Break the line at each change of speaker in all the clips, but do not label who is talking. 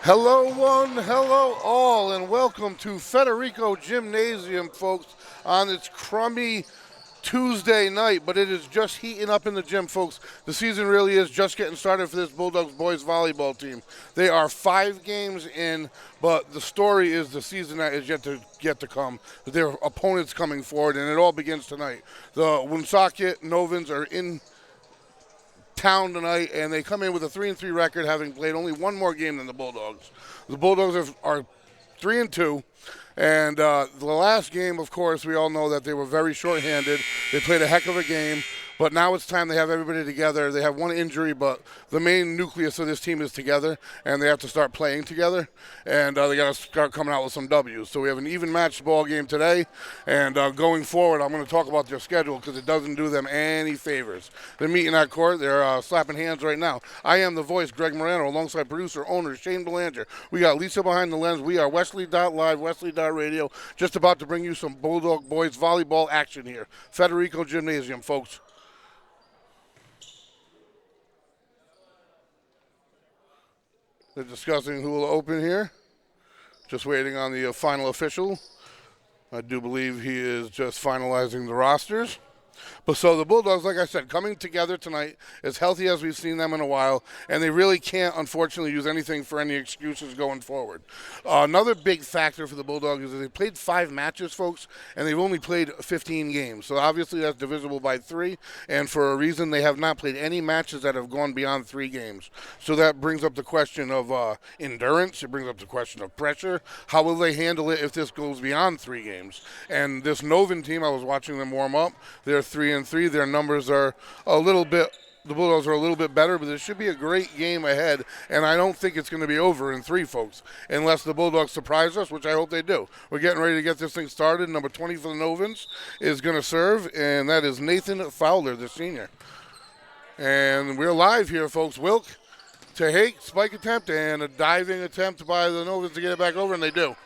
Hello one, hello all, and welcome to Federico Gymnasium, folks, on this crummy Tuesday night, but it is just heating up in the gym, folks. The season really is just getting started for this Bulldogs boys volleyball team. They are 5 games in, but the story is the season that is yet to come. Their opponents coming forward, and it all begins tonight. The Woonsocket Novans are in town tonight, and they come in with a 3-3 record, having played only one more game than the Bulldogs. The Bulldogs are 3-2, and the last game, of course, we all know that they were very shorthanded. They played a heck of a game, but now it's time they have everybody together. They have one injury, but the main nucleus of this team is together, and they have to start playing together, and they got to start coming out with some W's. So we have an even matched ball game today, and going forward, I'm going to talk about their schedule because it doesn't do them any favors. They're meeting at court. They're slapping hands right now. I am the voice, Greg Morano, alongside producer, owner, Shane Belanger. We got Lisa behind the lens. We are Westerly.live, Westerly.radio, just about to bring you some Bulldog boys volleyball action here. Federico Gymnasium, folks. They're discussing who will open here. Just waiting on the final official. I do believe he is just finalizing the rosters. But so the Bulldogs, like I said, coming together tonight, as healthy as we've seen them in a while, and they really can't, unfortunately, use anything for any excuses going forward. Another big factor for the Bulldogs is that they played 5 matches, folks, and they've only played 15 games. So obviously that's divisible by 3, and for a reason they have not played any matches that have gone beyond 3 games. So that brings up the question of endurance. It brings up the question of pressure. How will they handle it if this goes beyond 3 games? And this Novan team, I was watching them warm up. They're 3-3. Their numbers are a little bit, the Bulldogs are a little bit better, but this should be a great game ahead, and I don't think it's going to be over in 3, folks, unless the Bulldogs surprise us, which I hope they do. We're getting ready to get this thing started. Number 20 for the Novans is going to serve, and that is Nathan Fowler, the senior. And we're live here, folks. Wilk to Hake, spike attempt, and a diving attempt by the Novans to get it back over, and they do.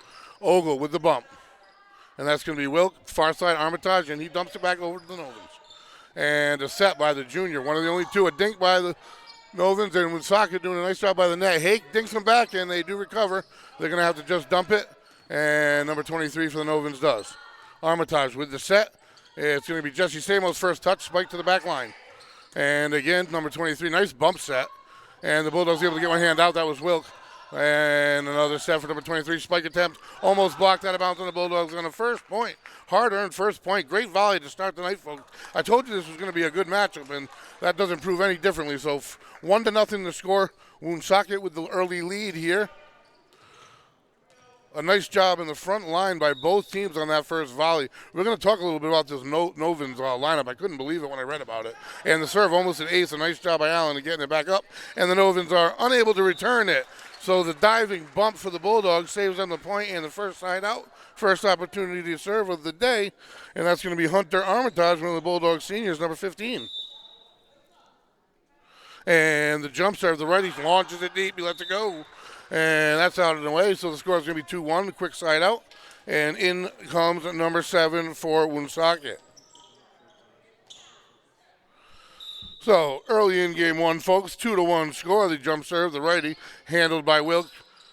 Ogle with the bump. And that's going to be Wilk, far side Armitage, and he dumps it back over to the Novans. And a set by the junior, one of the only 2. A dink by the Novans, and Woonsocket doing a nice job by the net. Hake dinks them back, and they do recover. They're going to have to just dump it, and number 23 for the Novans does. Armitage with the set. It's going to be Jesse Samo's first touch, spike to the back line. And again, number 23, nice bump set. And the Bulldogs able to get one hand out. That was Wilk. And another set for number 23, spike attempt. Almost blocked out of bounds on the Bulldogs on the first point. Hard-earned first point. Great volley to start the night, folks. I told you this was going to be a good matchup, and that doesn't prove any differently. So 1-0 the score. Woonsocket with the early lead here. A nice job in the front line by both teams on that first volley. We're going to talk a little bit about this Novans lineup. I couldn't believe it when I read about it. And the serve, almost an ace. A nice job by Allen in getting it back up. And the Novans are unable to return it. So the diving bump for the Bulldogs saves them the point and the first side out. First opportunity to serve of the day. And that's going to be Hunter Armitage, one of the Bulldogs seniors, number 15. And the jump serve, the righty launches it deep. He lets it go. And that's out of the way, so the score is going to be 2-1, quick side out. And in comes number 7 for Woonsocket. So early in game 1, folks, 2-1 score. The jump serve, the righty, handled by Wilk.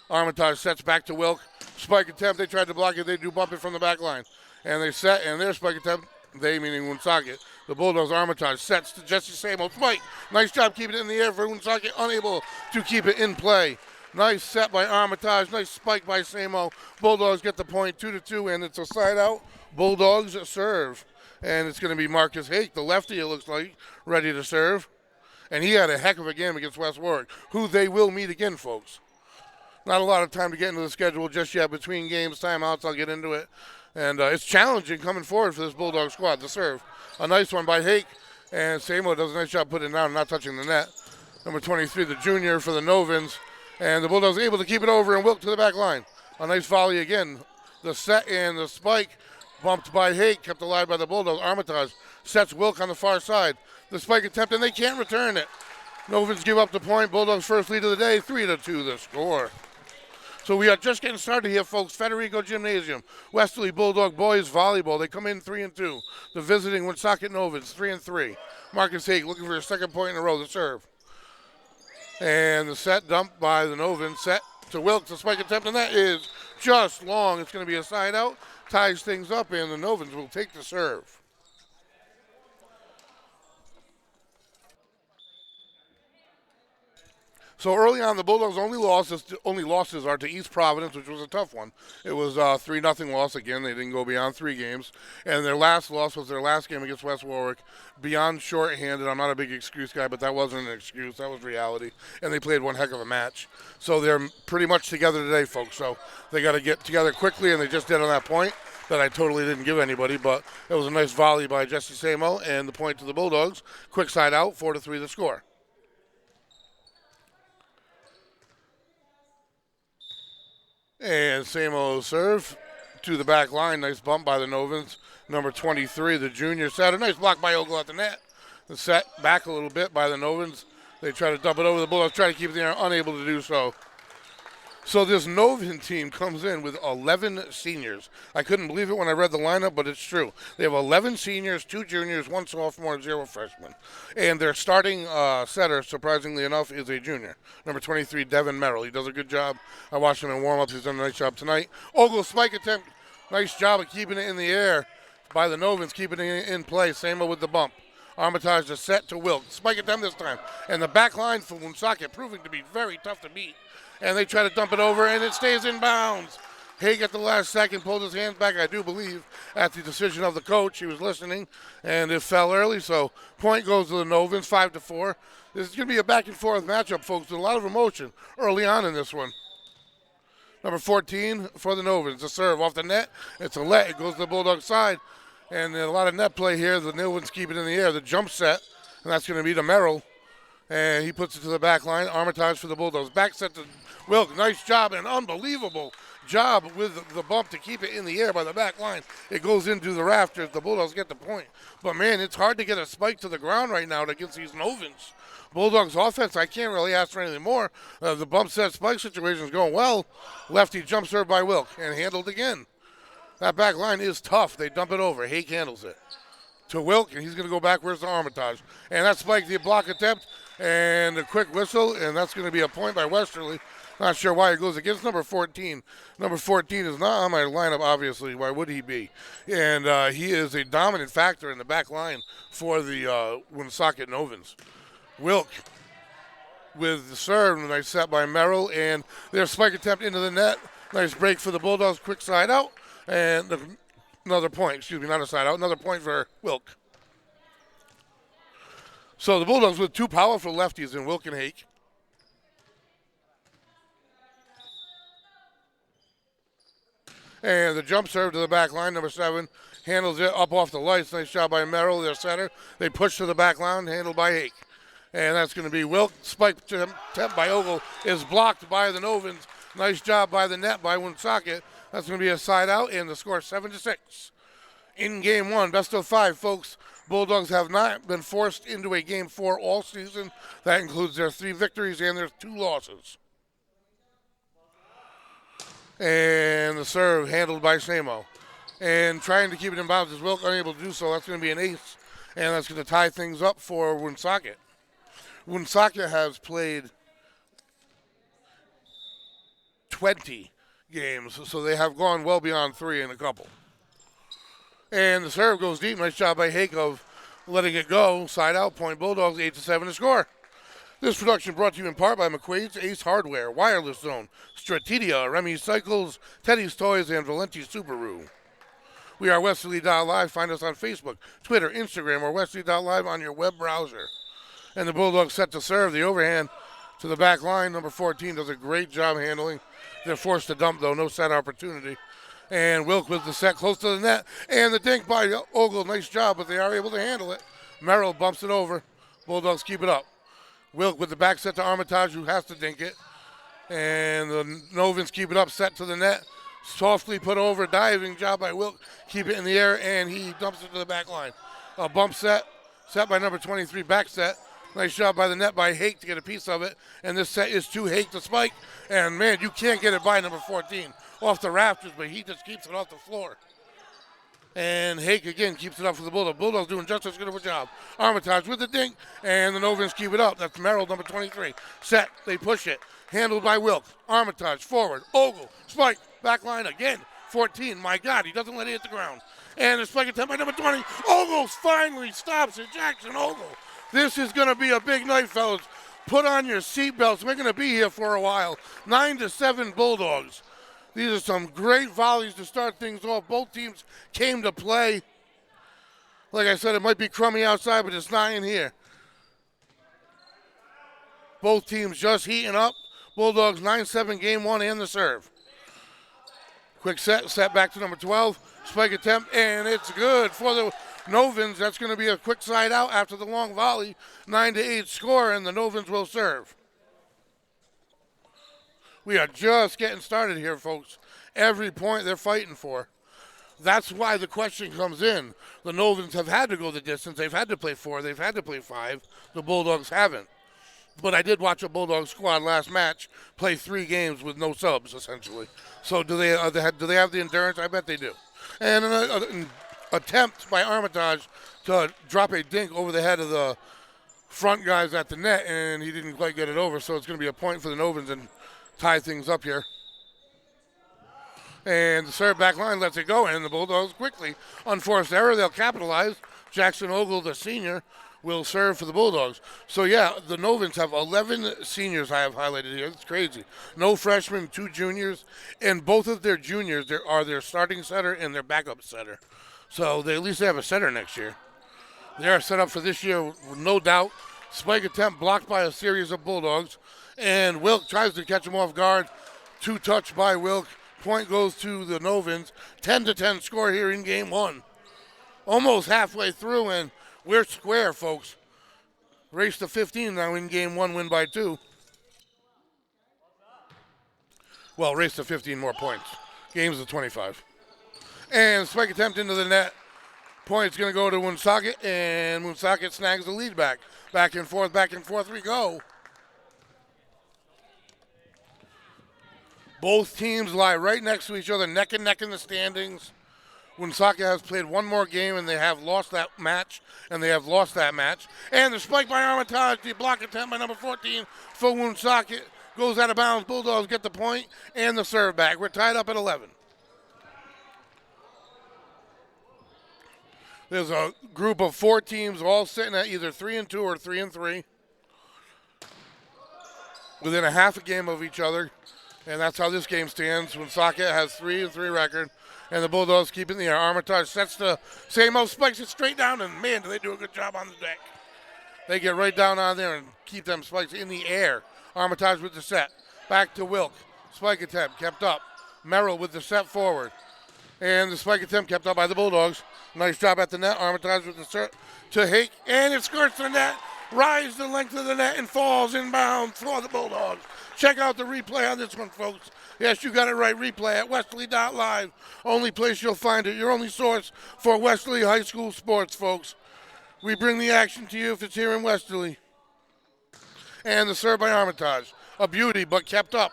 Armitage sets back to Wilk. Spike attempt, they tried to block it. They do bump it from the back line. And they set, and their spike attempt, they meaning Woonsocket. The Bulldogs Armitage sets to Jesse Samo. Spike, nice job keeping it in the air for Woonsocket, unable to keep it in play. Nice set by Armitage. Nice spike by Samo. Bulldogs get the point, 2-2, and it's a side out. Bulldogs serve. And it's going to be Marcus Hake, the lefty, it looks like, ready to serve. And he had a heck of a game against West Warwick, who they will meet again, folks. Not a lot of time to get into the schedule just yet. Between games, timeouts, I'll get into it. And it's challenging coming forward for this Bulldog squad. The serve. A nice one by Hake. And Samo does a nice job putting it down and not touching the net. Number 23, the junior for the Novans. And the Bulldogs able to keep it over and Wilk to the back line. A nice volley again. The set and the spike bumped by Hake, kept alive by the Bulldogs. Armitage sets Wilk on the far side. The spike attempt, and they can't return it. Novans give up the point. Bulldogs first lead of the day, 3-2 the score. So we are just getting started here, folks. Federico Gymnasium, Westerly Bulldog boys volleyball. They come in 3-2. The visiting Woonsocket Novans, 3-3. Marcus Hake looking for a second point in a row. The serve. And the set dumped by the Novin. Set to Wilkes. The spike attempt, and that is just long. It's going to be a side out. Ties things up, and the Novins will take the serve. So early on, the Bulldogs' only losses are to East Providence, which was a tough one. It was a 3-0 loss again. They didn't go beyond 3 games. And their last loss was their last game against West Warwick, beyond shorthanded. I'm not a big excuse guy, but that wasn't an excuse. That was reality. And they played one heck of a match. So they're pretty much together today, folks. So they got to get together quickly, and they just did on that point that I totally didn't give anybody. But it was a nice volley by Jesse Samo, and the point to the Bulldogs. Quick side out, 4-3 the score. And Samo serve to the back line. Nice bump by the Novins. Number 23, the junior set. A nice block by Ogle at the net. The set back a little bit by the Novins. They try to dump it over the Bulldogs, try to keep it there, unable to do so. So this Novin team comes in with 11 seniors. I couldn't believe it when I read the lineup, but it's true. They have 11 seniors, 2 juniors, 1 sophomore, 0 freshmen. And their starting setter, surprisingly enough, is a junior. Number 23, Devin Merrill. He does a good job. I watched him in warm-ups. He's done a nice job tonight. Ogle spike attempt. Nice job of keeping it in the air by the Novins, keeping it in play. Samo with the bump. Armitage the set to Wilk. Spike attempt this time. And the back line for Woonsocket proving to be very tough to beat. And they try to dump it over, and it stays in bounds. Haig at the last second pulled his hands back, I do believe, at the decision of the coach. He was listening, and it fell early. So point goes to the Novins, 5-4. This is going to be a back-and-forth matchup, folks, with a lot of emotion early on in this one. Number 14 for the Novins. The serve off the net. It's a let. It goes to the Bulldog side. And a lot of net play here. The Novins keep it in the air. The jump set, and that's going to be to Merrill. And he puts it to the back line. Armitage for the Bulldogs. Back set to Wilk. Nice job, an unbelievable job with the bump to keep it in the air by the back line. It goes into the rafters. The Bulldogs get the point. But, man, it's hard to get a spike to the ground right now against these Novins. Bulldogs offense, I can't really ask for anything more. The bump set spike situation is going well. Lefty jump serve by Wilk and handled again. That back line is tough. They dump it over. Hake handles it to Wilk, and he's going to go backwards to Armitage. And that spike, the block attempt, and a quick whistle, and that's going to be a point by Westerly. Not sure why it goes against number 14. Number 14 is not on my lineup, obviously. Why would he be? And he is a dominant factor in the back line for the Woonsocket Novins. Wilk with the serve, nice set by Merrill, and their spike attempt into the net. Nice break for the Bulldogs, quick side out, and another point. Excuse me, not a side out, another point for Wilk. So the Bulldogs with 2 powerful lefties in Wilk and Hake. And the jump serve to the back line, number 7, handles it up off the lights. Nice job by Merrill, their center. They push to the back line, handled by Hake. And that's going to be Wilk. Spike attempt by Ogle is blocked by the Novins. Nice job by the net by Woonsocket. That's going to be a side out, and the score 7-6. In game 1, best of 5, folks. Bulldogs have not been forced into a game 4 all season. That includes their 3 victories and their 2 losses. And the serve handled by Samo. And trying to keep it in bounds is Wilk, unable to do so. That's going to be an ace, and that's going to tie things up for Woonsocket. Woonsocket has played 20 games, so they have gone well beyond 3 in a couple. And the serve goes deep. Nice job by Hake of letting it go. Side out, point Bulldogs, 8-7 to score. This production brought to you in part by McQuaid's Ace Hardware, Wireless Zone, Stratidia, Remy Cycles, Teddy's Toys, and Valenti Subaru. We are Westerly.live. Find us on Facebook, Twitter, Instagram, or Westerly.live on your web browser. And the Bulldogs set to serve. The overhand to the back line. Number 14 does a great job handling. They're forced to dump, though. No set opportunity. And Wilk with the set close to the net. And the dink by Ogle. Nice job, but they are able to handle it. Merrill bumps it over. Bulldogs keep it up. Wilk with the back set to Armitage, who has to dink it. And the Novins keep it up, set to the net. Softly put over. Diving job by Wilk. Keep it in the air, and he dumps it to the back line. A bump set. Set by number 23, back set. Nice job by the net by Hake to get a piece of it. And this set is to Hake to spike. And, man, you can't get it by number 14 off the rafters, but he just keeps it off the floor. And Hake again keeps it up for the Bulldogs. Bulldogs doing just as good of a job. Armitage with the dink, and the Novans keep it up. That's Merrill, number 23. Set, they push it. Handled by Wilk. Armitage forward. Ogle, spike, back line again. 14, my God, he doesn't let it hit the ground. And the spike attempt by number 20. Ogle finally stops it. Jackson Ogle. This is going to be a big night, fellas. Put on your seatbelts. We're going to be here for a while. 9-7 Bulldogs. These are some great volleys to start things off. Both teams came to play. Like I said, it might be crummy outside, but it's not in here. Both teams just heating up. Bulldogs 9-7 game one and the serve. Quick set back to number 12. Spike attempt, and it's good for the Novans. That's going to be a quick side out after the long volley. 9-8 score, and the Novans will serve. We are just getting started here, folks. Every point they're fighting for. That's why the question comes in. The Novans have had to go the distance. They've had to play 4. They've had to play 5. The Bulldogs haven't. But I did watch a Bulldog squad last match play 3 games with no subs, essentially. So do they have the endurance? I bet they do. And an attempt by Armitage to drop a dink over the head of the front guys at the net, and he didn't quite get it over, so it's going to be a point for the Novans and tie things up here. And the serve back line lets it go, and the Bulldogs quickly. Unforced error, they'll capitalize. Jackson Ogle, the senior, will serve for the Bulldogs. So, yeah, the Novans have 11 seniors I have highlighted here. It's crazy. No freshmen, 2 juniors, and both of their juniors are their starting setter and their backup setter. So they at least have a setter next year. They are set up for this year, no doubt. Spike attempt blocked by a series of Bulldogs, and Wilk tries to catch him off guard. 2-touch by Wilk. Point goes to the Novans. 10-10 score here in game 1. Almost halfway through, and we're square, folks. Race to 15 now in game 1, win by 2. Well, race to 15 more points. Game's of 25. And spike attempt into the net. Point's going to go to Woonsocket, and Woonsocket snags the lead back. Back and forth we go. Both teams lie right next to each other, neck and neck in the standings. Woonsocket has played one more game, and they have lost that match, And the spike by Armitage, the block attempt by number 14 for Woonsocket. Goes out of bounds. Bulldogs get the point and the serve back. We're tied up at 11. There's a group of 4 teams all sitting at either 3-2 or 3-3. Within a half a game of each other. And that's how this game stands. Woonsocket has 3-3 record. And the Bulldogs keep it in the air. Armitage sets the same old, spikes it straight down, and man, do they do a good job on the deck. They get right down on there and keep them spikes in the air. Armitage with the set. Back to Wilk. Spike attempt kept up. Merrill with the set forward. And the spike attempt kept up by the Bulldogs. Nice job at the net. Armitage with the set to Hake. And it skirts the net. Rises the length of the net and falls inbound for the Bulldogs. Check out the replay on this one, folks. Yes, you got it right. Replay at Westerly.live. Only place you'll find it. Your only source for Westerly High School sports, folks. We bring the action to you if it's here in Westerly. And the serve by Armitage. A beauty, but kept up.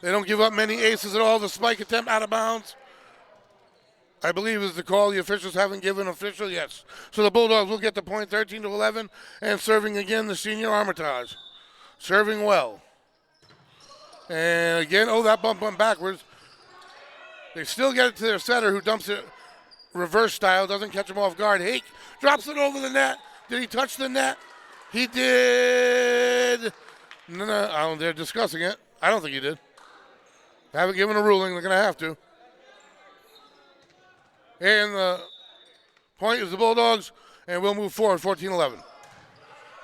They don't give up many aces at all. The spike attempt out of bounds, I believe, is the call. The officials haven't given official, yes. So the Bulldogs will get the point, 13-11. And serving again, the senior Armitage. Serving well. And again, that bump went backwards. They still get it to their setter, who dumps it reverse style, doesn't catch him off guard. Hake drops it over the net. Did he touch the net? He did. No, they're discussing it. I don't think he did. They haven't given a ruling. They're going to have to. And the point is the Bulldogs, and we'll move forward, 14-11.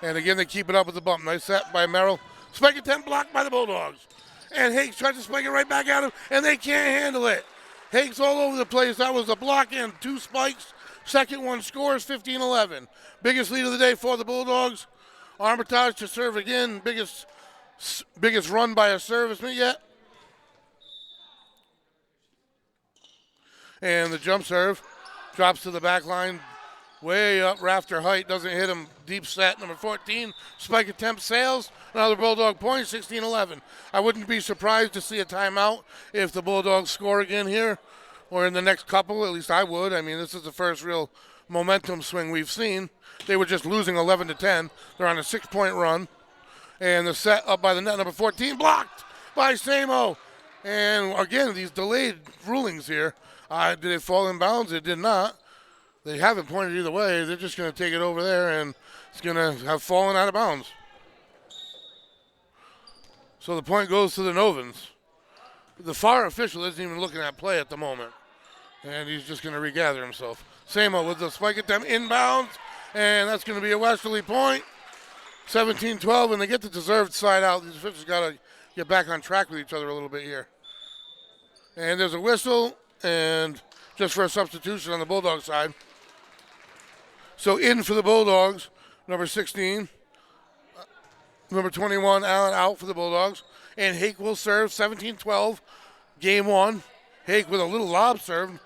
And again, they keep it up with the bump. Nice set by Merrill. Spike attempt blocked by the Bulldogs. And Hakes tries to spike it right back at him, and they can't handle it. Hakes all over the place. That was a block and 2 spikes. Second one scores, 15-11. Biggest lead of the day for the Bulldogs. Armitage to serve again. Biggest run by a serviceman yet. And the jump serve drops to the back line. Way up rafter height. Doesn't hit him. Deep set. Number 14. Spike attempt sails. Another Bulldog point. 16-11. I wouldn't be surprised to see a timeout if the Bulldogs score again here. or in the next couple. At least I would. I mean, this is the first real momentum swing we've seen. They were just losing 11 to 10. They're on a 6-point run. And the set up by the net, number 14, blocked by Samo. And again, these delayed rulings here. Did it fall in bounds? It did not. They haven't pointed either way. They're just going to take it over there, and it's going to have fallen out of bounds. So the point goes to the Novans. The FAR official isn't even looking at play at the moment. And he's just going to regather himself. Samo with the spike attempt inbounds, and that's going to be a Westerly point. 17-12, and they get the deserved side out. These officials got to get back on track with each other a little bit here. And there's a whistle, and just for a substitution on the Bulldogs side. So in for the Bulldogs, number 16. Number 21, Allen, out for the Bulldogs. And Hake will serve, 17-12, game one. Hake with a little lob serve,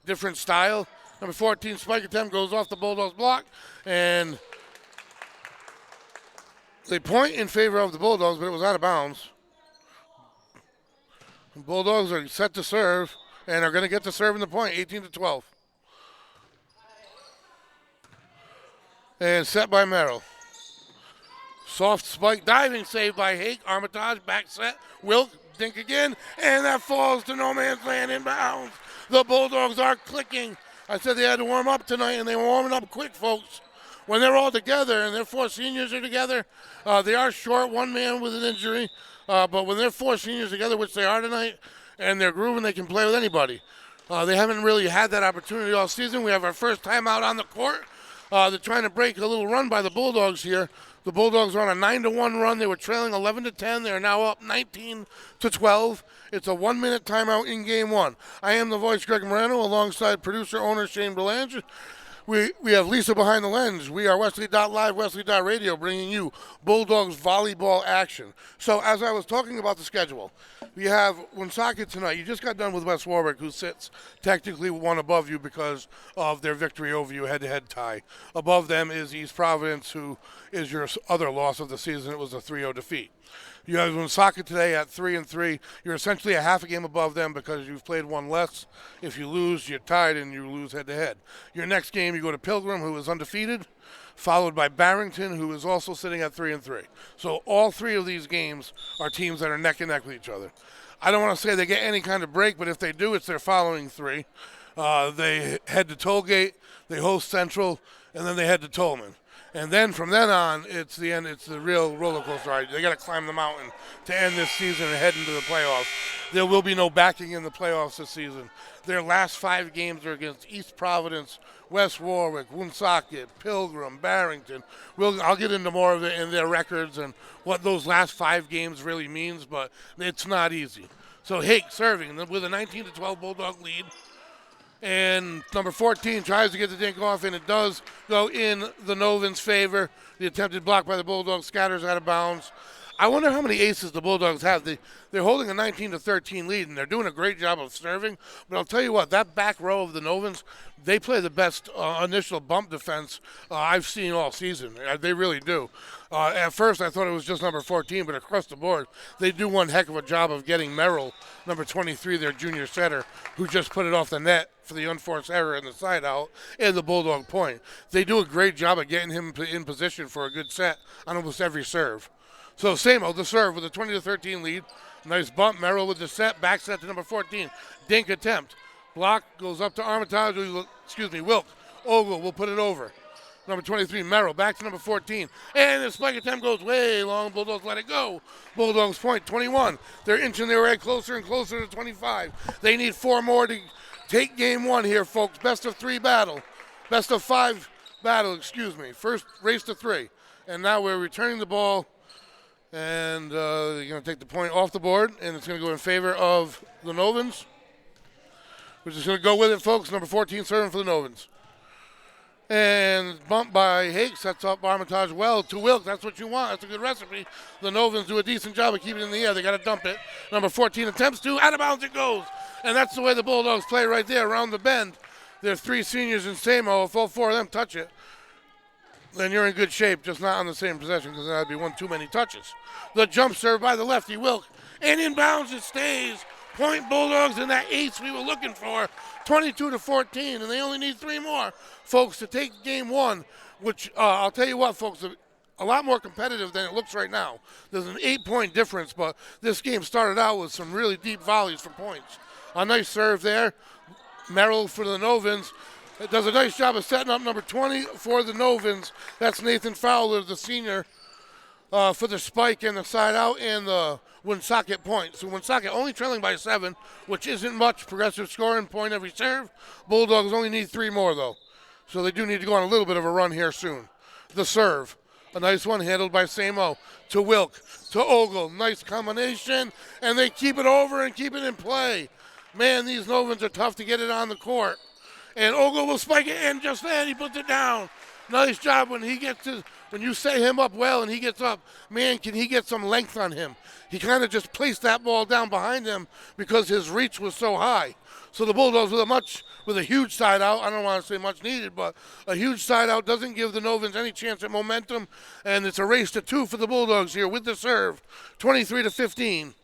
different style. Number 14, spike attempt goes off the Bulldogs block, and they point in favor of the Bulldogs, but it was out of bounds. The Bulldogs are set to serve, and are going to get to serve in the point, 18-12. And set by Merrill. Soft spike, diving save by Hake. Armitage, back set. Wilk, dink again, and that falls to no man's land inbounds. The Bulldogs are clicking. I said they had to warm up tonight, and they were warming up quick, folks. When they're all together, and their 4 seniors are together, they are short, one man with an injury. But when they're 4 seniors together, which they are tonight, and they're grooving, they can play with anybody. They haven't really had that opportunity all season. We have our first time out on the court. They're trying to break a little run by the Bulldogs here. The Bulldogs are on a 9-1 run. They were trailing 11-10. They are now up 19-12. It's a 1-minute timeout in game one. I am the voice, Greg Moreno, alongside producer, owner Shane Belanger. We have Lisa behind the lens. We are Westerly.live, Westerly.radio, bringing you Bulldogs volleyball action. So as I was talking about the schedule, we have Woonsocket tonight. You just got done with West Warwick, who sits technically one above you because of their victory over you, head-to-head tie. Above them is East Providence, who is your other loss of the season. It was a 3-0 defeat. You have Woonsocket today at 3-3. You're essentially a half a game above them because you've played one less. If you lose, you're tied and you lose head-to-head. Your next game, you go to Pilgrim, who is undefeated, followed by Barrington, who is also sitting at 3-3. So all 3 of these games are teams that are neck and neck with each other. I don't want to say they get any kind of break, but if they do, it's their following 3. They head to Tollgate, they host Central, and then they head to Tolman. And then from then on, it's the end. It's the real roller coaster ride. They got to climb the mountain to end this season and head into the playoffs. There will be no backing in the playoffs this season. Their last 5 games are against East Providence, West Warwick, Woonsocket, Pilgrim, Barrington. I'll get into more of it in their records and what those last 5 games really means, but it's not easy. So Hake serving with a 19-12 Bulldog lead. And number 14 tries to get the dink off, and it does go in the Novans' favor. The attempted block by the Bulldogs scatters out of bounds. I wonder how many aces the Bulldogs have. They're holding a 19-13 lead, and they're doing a great job of serving. But I'll tell you what, that back row of the Novans, they play the best initial bump defense I've seen all season. They really do. At first, I thought it was just number 14, but across the board, they do one heck of a job of getting Merrill, number 23, their junior setter, who just put it off the net for the unforced error in the side out, and the Bulldog point. They do a great job of getting him in position for a good set on almost every serve. So Samo, the serve with a 20-13 lead. Nice bump. Merrill with the set. Back set to number 14. Dink attempt. Block goes up to Armitage. Wilk. Ogle will put it over. Number 23, Merrill. Back to number 14. And the spike attempt goes way long. Bulldogs let it go. Bulldogs point 21. They're inching their way closer and closer to 25. They need 4 more to take game one here, folks. Best of 5 battle. First race to 3. And now we're returning the ball. And they're going to take the point off the board, and it's going to go in favor of the Novans. We're just going to go with it, folks. Number 14 serving for the Novans. And bump by Hake sets up Armitage well to Wilk. That's what you want. That's a good recipe. The Novans do a decent job of keeping it in the air. They got to dump it. Number 14 attempts to. Out of bounds it goes. And that's the way the Bulldogs play right there around the bend. There are 3 seniors in Samo. If all 4 of them touch it, then you're in good shape, just not on the same possession because that'd be one too many touches. The jump serve by the lefty, Wilk. And inbounds it stays. Point Bulldogs in that ace we were looking for, 22-14, and they only need 3 more, folks, to take game 1, which I'll tell you what, folks, a lot more competitive than it looks right now. There's an 8-point difference, but this game started out with some really deep volleys for points. A nice serve there. Merrill for the Novans. It does a nice job of setting up number 20 for the Novans. That's Nathan Fowler, the senior, for the spike and the side out and the Woonsocket point. So Woonsocket only trailing by 7, which isn't much. Progressive scoring, point every serve. Bulldogs only need 3 more, though. So they do need to go on a little bit of a run here soon. The serve. A nice one handled by Samo to Wilk, to Ogle. Nice combination, and they keep it over and keep it in play. Man, these Novans are tough to get it on the court. And Ogle will spike it, and just then he puts it down. Nice job when you set him up well and he gets up. Man, can he get some length on him. He kind of just placed that ball down behind him because his reach was so high. So the Bulldogs with a huge side out, I don't want to say much needed, but a huge side out doesn't give the Novans any chance at momentum, and it's a race to 2 for the Bulldogs here with the serve, 23-15.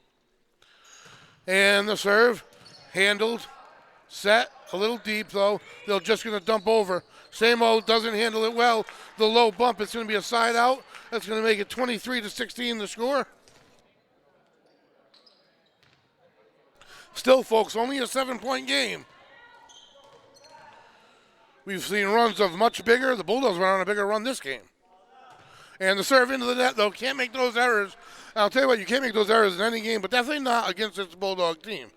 And the serve, handled, set, a little deep though. They're just going to dump over. Samo doesn't handle it well. The low bump, it's going to be a side out. That's going to make it 23-16 the score. Still, folks, only a 7-point game. We've seen runs of much bigger. The Bulldogs went on a bigger run this game. And the serve into the net, though, can't make those errors. I'll tell you what, you can't make those errors in any game, but definitely not against this Bulldog team.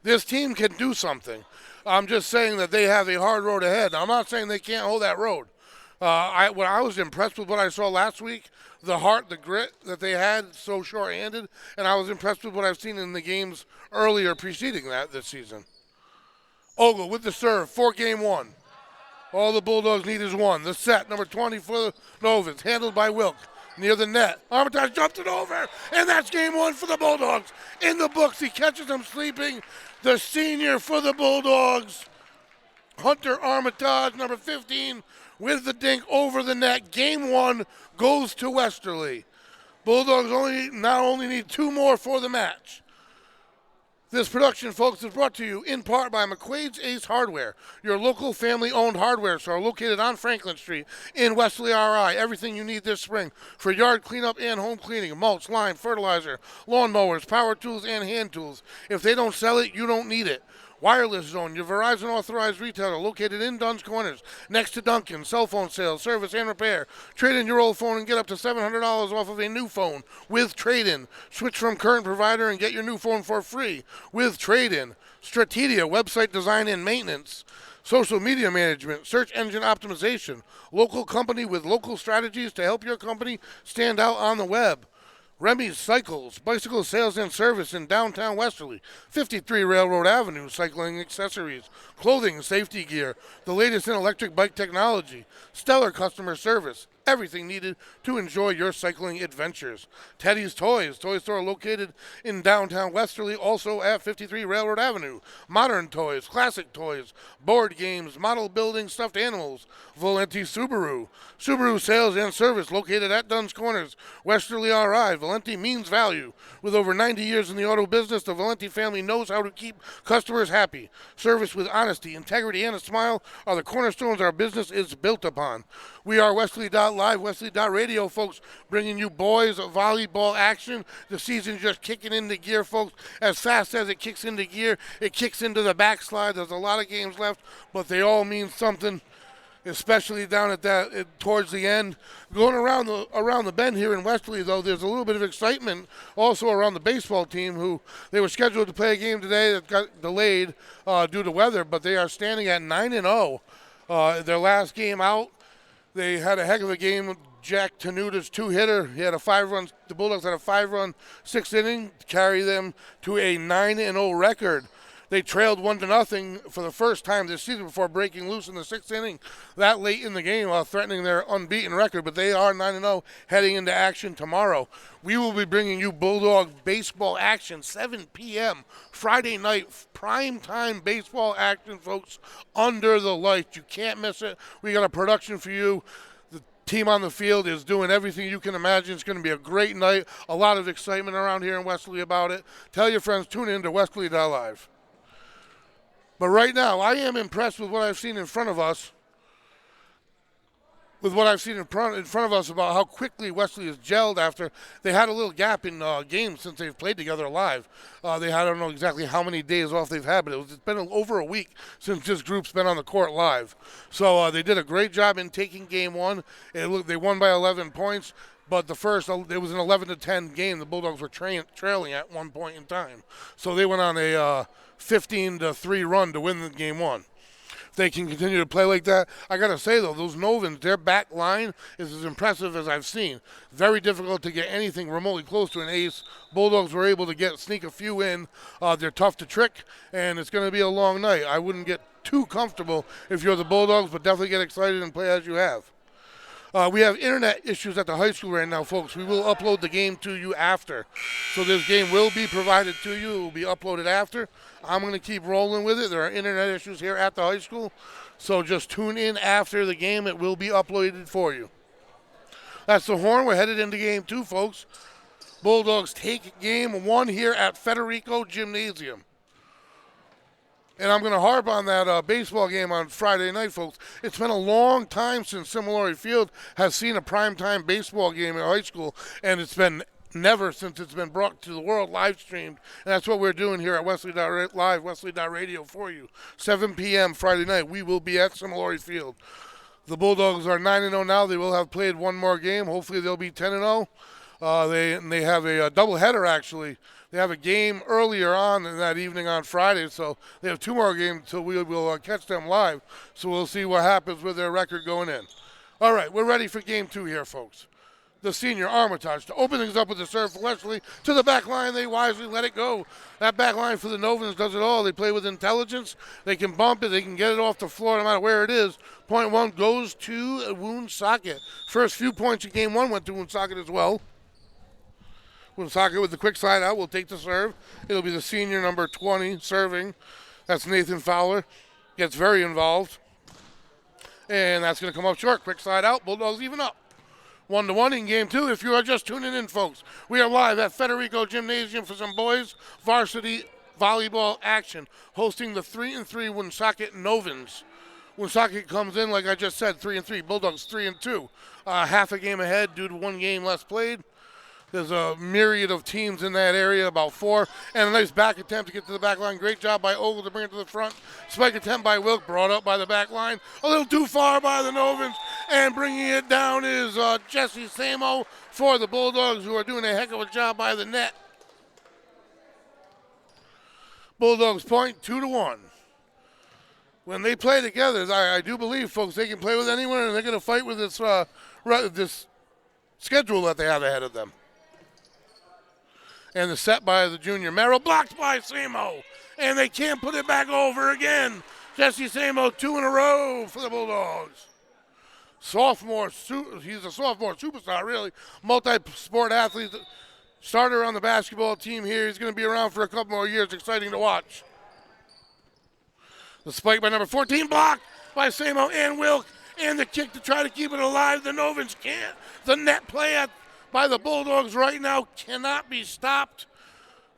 This team can do something. I'm just saying that they have a hard road ahead. I'm not saying they can't hold that road. I was impressed with what I saw last week, the heart, the grit that they had, so short-handed, and I was impressed with what I've seen in the games earlier preceding that this season. Ogle with the serve for game 1. All the Bulldogs need is 1. The set, number 20 for the Novans, handled by Wilk. Near the net. Armitage jumped it over, and that's game 1 for the Bulldogs. In the books, he catches them sleeping. The senior for the Bulldogs, Hunter Armitage, number 15, with the dink over the net. Game 1 goes to Westerly. Bulldogs now only need 2 more for the match. This production, folks, is brought to you in part by McQuaid's Ace Hardware, your local family-owned hardware store located on Franklin Street in Westerly, RI. Everything you need this spring for yard cleanup and home cleaning, mulch, lime, fertilizer, lawn mowers, power tools, and hand tools. If they don't sell it, you don't need it. Wireless Zone, your Verizon authorized retailer located in Dunn's Corners, next to Dunkin'. Cell phone sales, service, and repair. Trade in your old phone and get up to $700 off of a new phone with trade-in. Switch from current provider and get your new phone for free with trade-in. Strategia, website design and maintenance. Social media management, search engine optimization. Local company with local strategies to help your company stand out on the web. Remy's Cycles, bicycle sales and service in downtown Westerly, 53 Railroad Avenue, cycling accessories, clothing, safety gear, the latest in electric bike technology, stellar customer service, everything needed to enjoy your cycling adventures. Teddy's Toys, toy store located in downtown Westerly, also at 53 Railroad Avenue. Modern toys, classic toys, board games, model building, stuffed animals. Valenti Subaru. Subaru sales and service located at Dunn's Corners, Westerly, RI. Valenti means value. With over 90 years in the auto business, the Valenti family knows how to keep customers happy. Service with honesty, integrity, and a smile are the cornerstones our business is built upon. We are Westerly.live, Westerly.radio, folks, bringing you boys volleyball action. The season just kicking into gear, folks. As fast as it kicks into gear, it kicks into the backslide. There's a lot of games left, but they all mean something, especially down at towards the end. Going around the bend here in Westerly, though, there's a little bit of excitement also around the baseball team, who they were scheduled to play a game today that got delayed due to weather, but they are standing at 9-0. Their last game out, they had a heck of a game. Jack Tenuta's 2-hitter. He had a 5-run. The Bulldogs had a 5-run 6th inning to carry them to a 9-0 record. They trailed 1-0 for the first time this season before breaking loose in the 6th inning that late in the game while threatening their unbeaten record. But they are 9-0 heading into action tomorrow. We will be bringing you Bulldog baseball action, 7 p.m. Friday night, prime time baseball action, folks, under the lights. You can't miss it. We got a production for you. team on the field is doing everything you can imagine. It's going to be a great night. A lot of excitement around here in Westerly about it. Tell your friends, tune in to Westerly.live. But right now, I am impressed with what I've seen in front of us. With what I've seen in front of us about how quickly Westerly has gelled after they had a little gap in games since they've played together live. I don't know exactly how many days off they've had, but it's been over a week since this group's been on the court live. So they did a great job in taking game one. They won by 11 points, but it was an 11-10 game. The Bulldogs were trailing at one point in time. So they went on a 15-3 run to win the game one. They can continue to play like that. I got to say, though, those Novans, their back line is as impressive as I've seen. Very difficult to get anything remotely close to an ace. Bulldogs were able to sneak a few in. They're tough to trick, and it's going to be a long night. I wouldn't get too comfortable if you're the Bulldogs, but definitely get excited and play as you have. We have internet issues at the high school right now, folks. We will upload the game to you after. So this game will be provided to you. It will be uploaded after. I'm going to keep rolling with it. There are internet issues here at the high school. So just tune in after the game. It will be uploaded for you. That's the horn. We're headed into game two, folks. Bulldogs take game one here at Federico Gymnasium. And I'm going to harp on that baseball game on Friday night, folks. It's been a long time since Similori Field has seen a primetime baseball game in high school, and it's been never since it's been brought to the world live streamed. And that's what we're doing here at Westerly.live, Westerly.radio for you. 7 p.m. Friday night, we will be at Similori Field. The Bulldogs are 9-0 now. They will have played one more game. Hopefully they'll be 10-0. They have a doubleheader, actually. They have a game earlier on in that evening on Friday, so they have two more games until we will catch them live. So we'll see what happens with their record going in. All right, we're ready for game two here, folks. The senior Armitage to open things up with the serve for Westerly. To the back line, they wisely let it go. That back line for the Novans does it all. They play with intelligence. They can bump it. They can get it off the floor no matter where it is. Point one goes to Woonsocket. First few points in game one went to Woonsocket as well. Woonsocket with the quick side out will take the serve. It'll be the senior number 20 serving. That's Nathan Fowler. Gets very involved. And that's going to come up short. Quick side out. Bulldogs even up. 1-1 in game two. If you are just tuning in, folks, we are live at Federico Gymnasium for some boys varsity volleyball action, hosting the 3-3 Woonsocket Novans. Woonsocket comes in, like I just said, 3-3. Bulldogs 3-2. Half a game ahead due to one game less played. There's a myriad of teams in that area, about four. And a nice back attempt to get to the back line. Great job by Ogle to bring it to the front. Spike attempt by Wilk, brought up by the back line. A little too far by the Novans. And bringing it down is Jesse Samo for the Bulldogs, who are doing a heck of a job by the net. Bulldogs point 2-1. When they play together, I do believe, folks, they can play with anyone, and they're going to fight with this schedule that they have ahead of them. And the set by the junior Merrill, blocked by Samo. And they can't put it back over again. Jesse Samo, 2 in a row for the Bulldogs. He's a sophomore superstar, really. Multi-sport athlete, starter on the basketball team here. He's going to be around for a couple more years. Exciting to watch. The spike by number 14, blocked by Samo and Wilk. And the kick to try to keep it alive. The Novans can't. The net play by the Bulldogs right now cannot be stopped.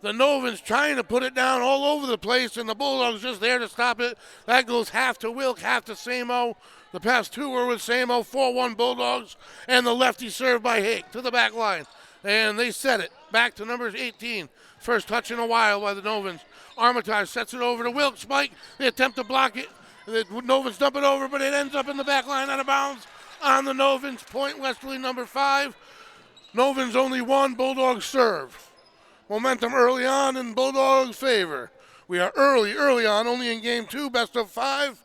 The Novans trying to put it down all over the place, and the Bulldogs just there to stop it. That goes half to Wilk, half to Samo. The past two were with Samo, 4-1 Bulldogs, and the lefty serve by Hake to the back line. And they set it back to number 18. First touch in a while by the Novans. Armitage sets it over to Wilk. Spike, they attempt to block it. The Novans dump it over, but it ends up in the back line out of bounds on the Novans. Point Westerly number 5. Novans only 1, Bulldogs serve. Momentum early on in Bulldogs' favor. We are early on, only in game 2, best of 5.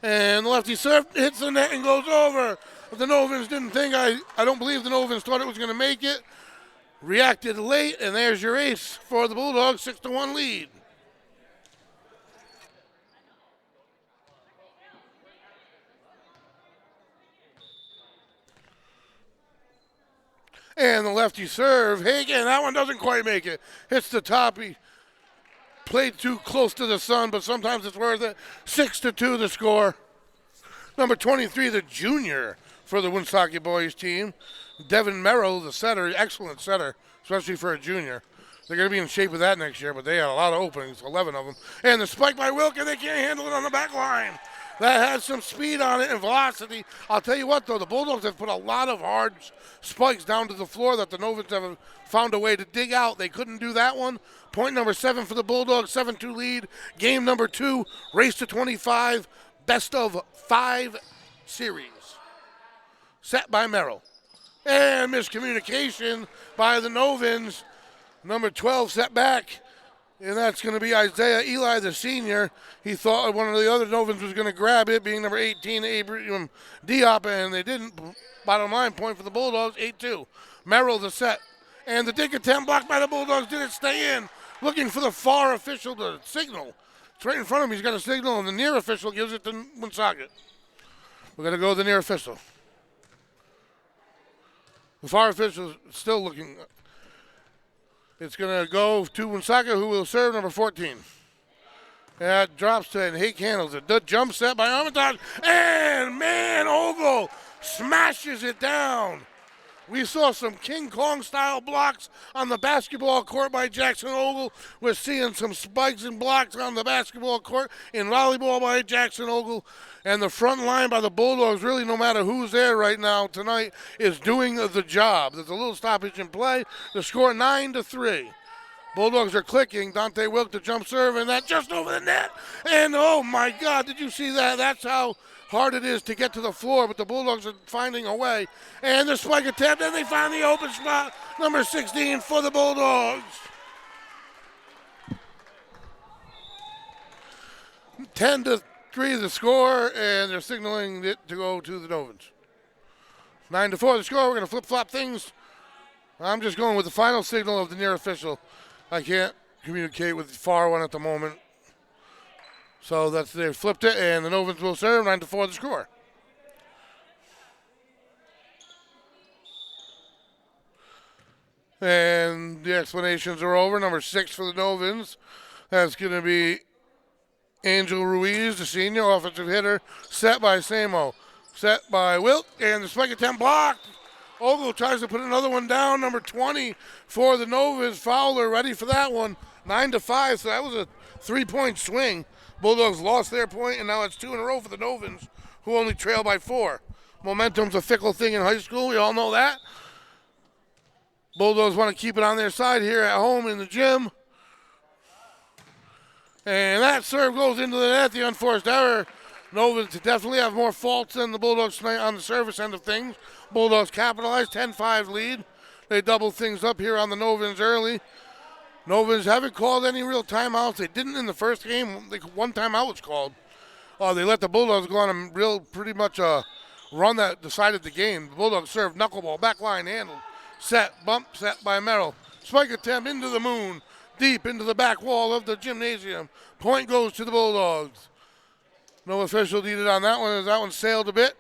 And the lefty serve hits the net and goes over. But the Novans didn't think, I don't believe the Novans thought it was going to make it. Reacted late, and there's your ace for the Bulldogs, 6-1 lead. And the lefty serve, Hagen, that one doesn't quite make it. Hits the top. He played too close to the sun, but sometimes it's worth it. 6-2 the score. Number 23, the junior for the Woonsocket boys team. Devin Merrill, the setter, excellent setter, especially for a junior. They're going to be in shape with that next year, but they had a lot of openings, 11 of them. And the spike by Wilk, and they can't handle it on the back line. That has some speed on it and velocity. I'll tell you what, though, the Bulldogs have put a lot of hard spikes down to the floor that the Novans have found a way to dig out. They couldn't do that one. Point number 7 for the Bulldogs, 7-2 lead. Game number 2, race to 25, best of 5 series. Set by Merrill. And miscommunication by the Novans. Number 12 set back. And that's going to be Isaiah Eli, the senior. He thought one of the other Novans was going to grab it, being number 18, Abraham Diop, and they didn't. Bottom line, point for the Bulldogs, 8-2. Merrill, the set. And the dig attempt blocked by the Bulldogs. Did it stay in? Looking for the far official to signal. It's right in front of him. He's got a signal, and the near official gives it to Woonsocket. We're going to go with the near official. The far official is still looking. It's going to go to Woonsocket, who will serve number 14. That drops to, and Hake handles it. The jump set by Armitage, and man, Ogle smashes it down. We saw some King Kong-style blocks on the basketball court by Jackson Ogle. We're seeing some spikes and blocks on the basketball court in volleyball by Jackson Ogle. And the front line by the Bulldogs, really no matter who's there right now tonight, is doing the job. There's a little stoppage in play. The score 9-3. Bulldogs are clicking. Dante Wilk to jump serve, and that just over the net. And oh my God, did you see that? That's how hard it is to get to the floor, but the Bulldogs are finding a way. And the spike attempt, and they found the open spot. Number 16 for the Bulldogs. 10-3 the score, and they're signaling it to go to the Novans. 9-4 the score. We're going to flip-flop things. I'm just going with the final signal of the near official. I can't communicate with the far one at the moment. So they flipped it, and the Novans will serve. 9-4 the score. And the explanations are over. Number 6 for the Novans. That's going to be Angel Ruiz, the senior offensive hitter. Set by Samo. Set by Wilt, and the spike attempt blocked. Ogle tries to put another one down. Number 20 for the Novans. Fowler ready for that one. 9-5, so that was a 3-point swing. Bulldogs lost their point, and now it's 2 in a row for the Novans, who only trail by 4. Momentum's a fickle thing in high school. We all know that. Bulldogs want to keep it on their side here at home in the gym. And that serve goes into the net, the unforced error. Novans definitely have more faults than the Bulldogs tonight on the service end of things. Bulldogs capitalize, 10-5 lead. They double things up here on the Novans early. Novans haven't called any real timeouts. They didn't in the first game. One timeout was called. They let the Bulldogs go on a pretty much a run that decided the game. The Bulldogs served knuckleball, back line handled. Set, bump, set by Merrill. Spike attempt into the moon, deep into the back wall of the gymnasium. Point goes to the Bulldogs. No official needed on that one as that one sailed a bit.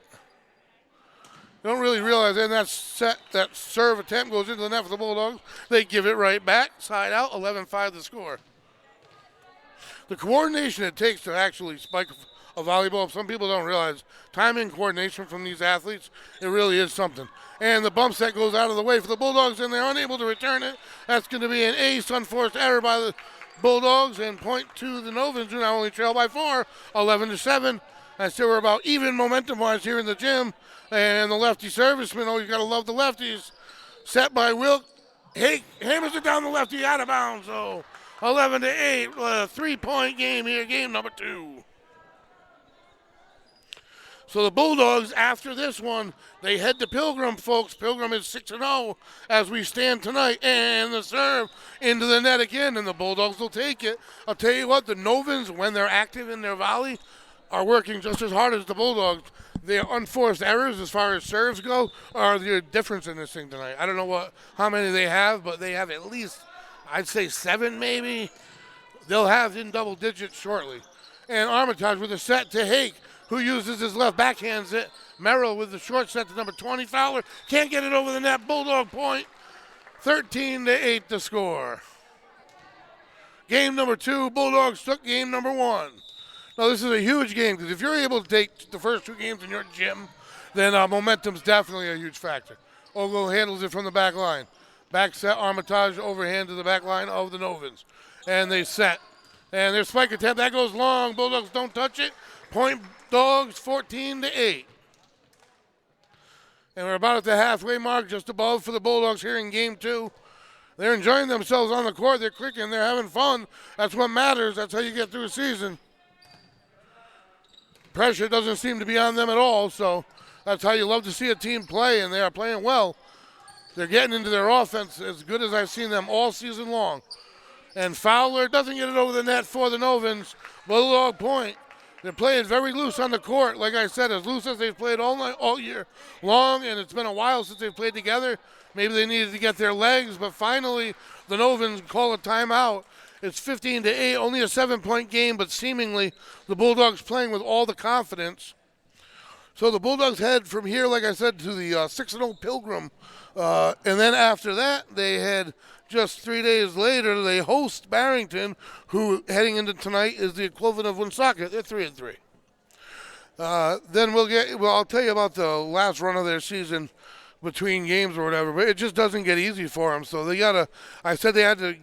Don't really realize then that serve attempt goes into the net for the Bulldogs. They give it right back, side out, 11-5 the score. The coordination it takes to actually spike a volleyball, some people don't realize, timing coordination from these athletes, it really is something. And the bump set goes out of the way for the Bulldogs, and they're unable to return it. That's going to be an ace, unforced error by the Bulldogs, and point to the Novans, who now only trail by 4, 11-7. I still we're about even momentum-wise here in the gym. And the lefty serviceman, you got to love the lefties. Set by Wilk. Hake hammers it down the lefty out of bounds. So 11-8, 3-point game here, game number 2. So the Bulldogs, after this one, they head to Pilgrim, folks. Pilgrim is 6-0 as we stand tonight. And the serve into the net again, and the Bulldogs will take it. I'll tell you what, the Novans, when they're active in their volley, are working just as hard as the Bulldogs. The unforced errors as far as serves go are the difference in this thing tonight. I don't know how many they have, but they have at least, I'd say 7 maybe. They'll have in double digits shortly. And Armitage with a set to Hake, who uses his left, backhands it. Merrill with the short set to number 20. Fowler can't get it over the net. Bulldog point. 13-8 the score. Game number 2, Bulldogs took game number 1. Now, this is a huge game because if you're able to take the first 2 games in your gym, then momentum's definitely a huge factor. Ogle handles it from the back line. Back set, Armitage overhand to the back line of the Novans. And they set. And their spike attempt, that goes long. Bulldogs don't touch it. Point Dogs 14-8. And we're about at the halfway mark, just above for the Bulldogs here in game 2. They're enjoying themselves on the court. They're clicking. They're having fun. That's what matters. That's how you get through a season. Pressure doesn't seem to be on them at all, so that's how you love to see a team play, and they are playing well. They're getting into their offense as good as I've seen them all season long. And Fowler doesn't get it over the net for the Novans. Bulldog point. They're playing very loose on the court. Like I said, as loose as they've played all year long, and it's been a while since they've played together. Maybe they needed to get their legs, but finally the Novans call a timeout. It's 15-8, only a 7-point game, but seemingly the Bulldogs playing with all the confidence. So the Bulldogs head from here, like I said, to the 6-0 Pilgrim. And then after that, they head just 3 days later, they host Barrington, who heading into tonight is the equivalent of Woonsocket. They're 3-3. Then I'll tell you about the last run of their season between games or whatever, but it just doesn't get easy for them. So I said they had to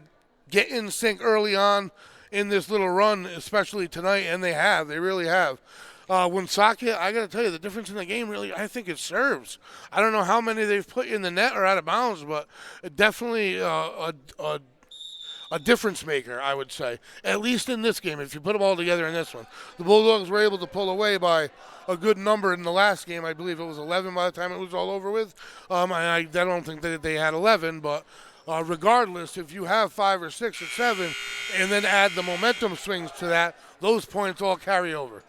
get in sync early on in this little run, especially tonight, and they really have. Woonsocket, I got to tell you, the difference in the game really, I think it serves. I don't know how many they've put in the net or out of bounds, but definitely a difference maker, I would say, at least in this game, if you put them all together in this one. The Bulldogs were able to pull away by a good number in the last game. I believe it was 11 by the time it was all over with. I don't think that they had 11, but regardless, if you have 5 or 6 or 7 and then add the momentum swings to that, those points all carry over.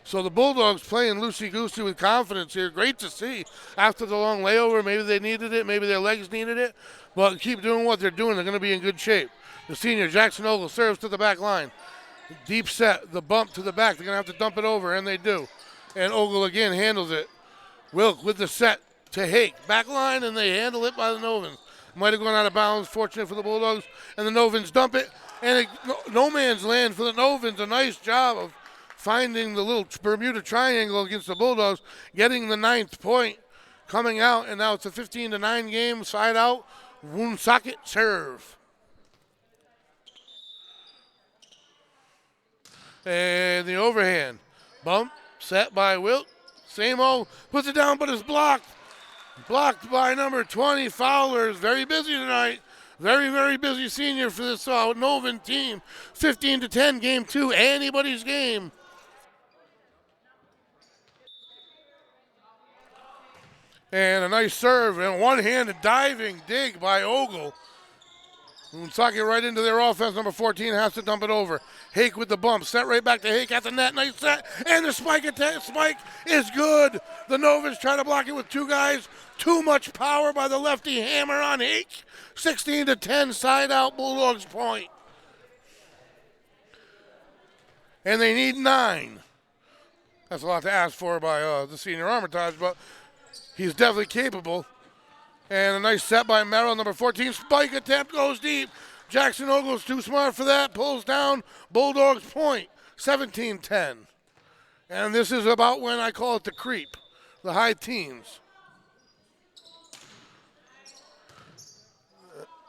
So the Bulldogs playing loosey-goosey with confidence here. Great to see. After the long layover, maybe they needed it, maybe their legs needed it, but keep doing what they're doing. They're going to be in good shape. The senior, Jackson Ogle, serves to the back line. Deep set, the bump to the back. They're going to have to dump it over, and they do. And Ogle again handles it. Wilk with the set to Hake. Back line, and they handle it by the Novans. Might have gone out of bounds, fortunate for the Bulldogs. And the Novans dump it. And no man's land for the Novans. A nice job of finding the little Bermuda Triangle against the Bulldogs, getting the 9th point, coming out, and now it's a 15-9 game, side out, Woonsocket serve. And the overhand, bump, set by Wilt, same old, puts it down, but it's blocked. Blocked by number 20, Fowler is very busy tonight. Very, very busy senior for this Novan team. 15-10, game 2, anybody's game. And a nice serve and one-handed diving dig by Ogle. Woonsocket right into their offense. Number 14 has to dump it over. Hake with the bump. Set right back to Hake at the net. Nice set. And the spike is good. The Novans try to block it with 2 guys. Too much power by the lefty. Hammer on Hake. 16-10 side out Bulldogs point. And they need 9. That's a lot to ask for by the senior Armitage, but he's definitely capable. And a nice set by Merrill, number 14. Spike attempt goes deep. Jackson Ogle's too smart for that. Pulls down. Bulldogs point. 17-10. And this is about when I call it the creep. The high teens.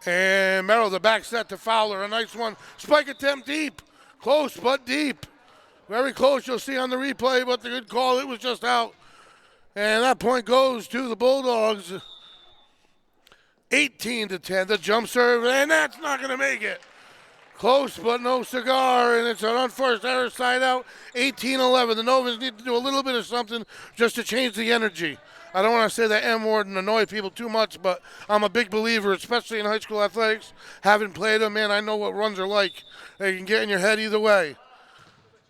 And Merrill, the back set to Fowler. A nice one. Spike attempt deep. Close, but deep. Very close, you'll see on the replay, but the good call, it was just out. And that point goes to the Bulldogs. 18-10, the jump serve, and that's not going to make it. Close, but no cigar, and it's an unforced error side out. 18-11. The Novans need to do a little bit of something just to change the energy. I don't want to say that M word and annoy people too much, but I'm a big believer, especially in high school athletics. Having played them, man, I know what runs are like. They can get in your head either way.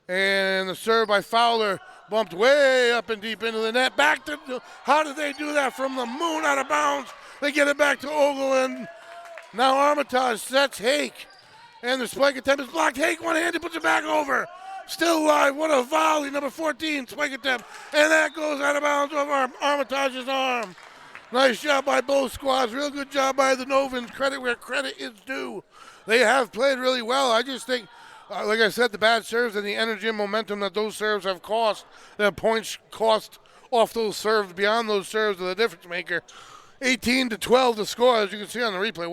And the serve by Fowler bumped way up and deep into the net. Back to, how did they do that from the moon out of bounds? They get it back to Ogle, and now Armitage sets Hake. And the spike attempt is blocked. Hake one-handed, puts it back over. Still live, what a volley, number 14, spike attempt. And that goes out of bounds over Armitage's arm. Nice job by both squads. Real good job by the Novans. Credit where credit is due. They have played really well. I just think, like I said, the bad serves and the energy and momentum that those serves have cost, the points cost off those serves, beyond those serves, are the difference maker. 18-12 to score, as you can see on the replay.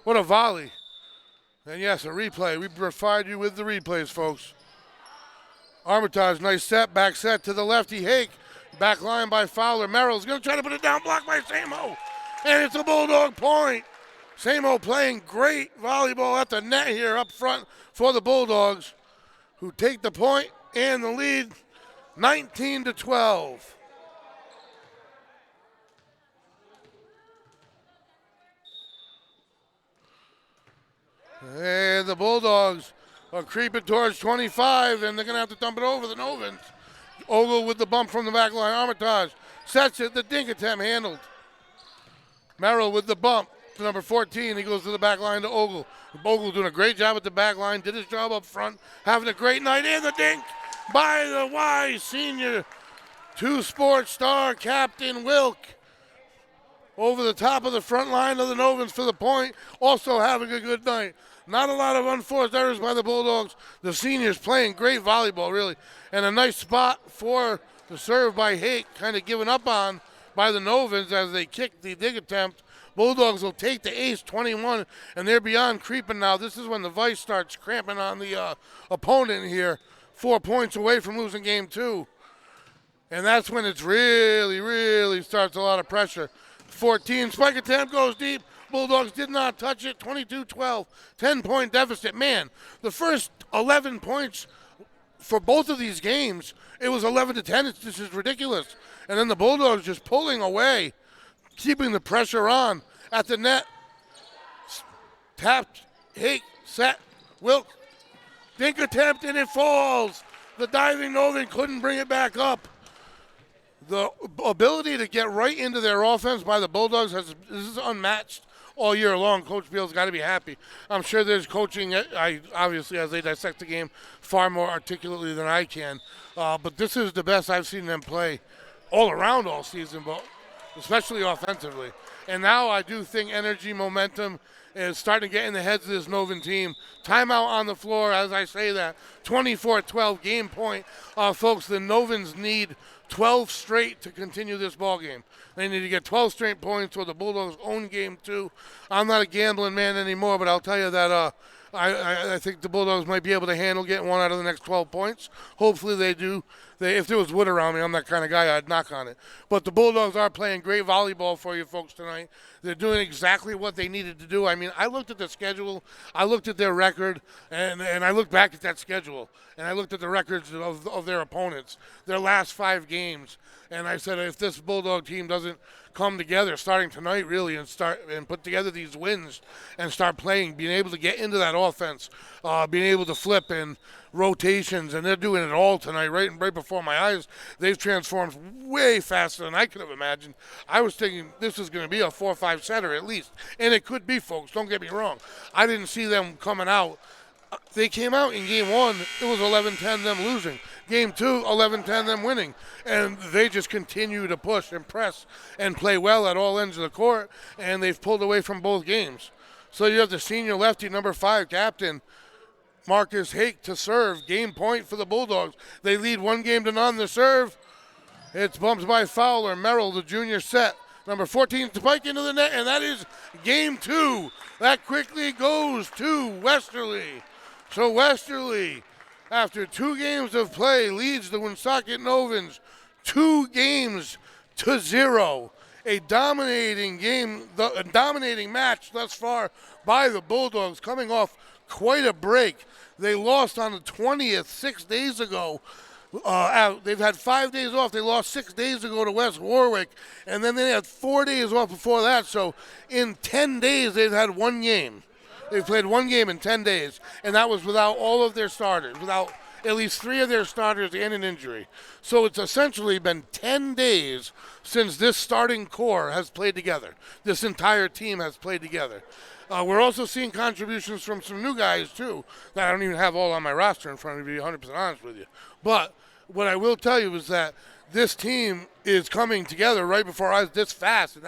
What a volley. And yes, a replay. We provide you with the replays, folks. Armitage, nice set, back set to the lefty. Hake, back line by Fowler. Merrill's going to try to put it down, blocked by Samo. And it's a Bulldog point. Samo playing great volleyball at the net here up front for the Bulldogs, who take the point and the lead 19-12. And the Bulldogs are creeping towards 25, and they're going to have to dump it over the Novans. Ogle with the bump from the back line. Armitage sets it. The dink attempt handled. Merrill with the bump to number 14. He goes to the back line to Ogle. Ogle doing a great job at the back line. Did his job up front. Having a great night. And the dink by the Y senior two-sport star captain Wilk. Over the top of the front line of the Novans for the point. Also having a good night. Not a lot of unforced errors by the Bulldogs. The seniors playing great volleyball, really. And a nice spot for the serve by Hake, kind of given up on by the Novans as they kick the dig attempt. Bulldogs will take the ace 21, and they're beyond creeping now. This is when the Vice starts cramping on the opponent here. 4 points away from losing game 2. And that's when it's really starts a lot of pressure. 14, spike attempt goes deep. Bulldogs did not touch it. 22-12, 10-point deficit. Man, the first 11 points for both of these games, it was 11-10. This is ridiculous. And then the Bulldogs just pulling away, keeping the pressure on at the net. Tapped, Hake, set, Wilk. Dink attempt, and it falls. The diving Novan couldn't bring it back up. The ability to get right into their offense by the Bulldogs this is unmatched all year long. Coach Beal's got to be happy. I'm sure there's coaching, obviously, as they dissect the game far more articulately than I can. But this is the best I've seen them play all around all season, but especially offensively. And now I do think energy, momentum is starting to get in the heads of this Novan team. Timeout on the floor as I say that. 24-12 game point. Folks, the Novans need 12 straight to continue this ball game. They need to get 12 straight points or the Bulldogs own game 2. I'm not a gambling man anymore, but I'll tell you that I think the Bulldogs might be able to handle getting one out of the next 12 points. Hopefully they do. If there was wood around me, I'm that kind of guy, I'd knock on it. But the Bulldogs are playing great volleyball for you folks tonight. They're doing exactly what they needed to do. I mean, I looked at the schedule, I looked at their record, and I looked back at that schedule, and I looked at the records of their opponents, their last 5 games, and I said if this Bulldog team doesn't come together starting tonight really and put together these wins and start playing, being able to get into that offense, being able to flip and rotations, and they're doing it all tonight right before my eyes. They've transformed way faster than I could have imagined. I was thinking this was going to be a 4-5 setter at least, and it could be, folks. Don't get me wrong. I didn't see them coming out. They came out in game 1, it was 11-10 them losing. Game 2, 11-10 them winning. And they just continue to push and press and play well at all ends of the court, and they've pulled away from both games. So you have the senior lefty, number 5 captain, Marcus Hake to serve. Game point for the Bulldogs. They lead 1-0 the serve. It's bumped by Fowler. Merrill, the junior set. Number 14 to spike into the net, and that is game 2. That quickly goes to Westerly. So Westerly, after 2 games of play, leads the Woonsocket Novans 2-0. A dominating game, a dominating match thus far by the Bulldogs, coming off quite a break. They lost on the 20th 6 days ago. They've had 5 days off. They lost 6 days ago to West Warwick, and then they had 4 days off before that. So in 10 days, they've had 1 game. They've played 1 game in 10 days, and that was without all of their starters, without at least 3 of their starters and an injury. So it's essentially been 10 days since this starting core has played together. This entire team has played together. We're also seeing contributions from some new guys, too, that I don't even have all on my roster in front of me, to be 100% honest with you. But what I will tell you is that this team is coming together right before our eyes this fast, and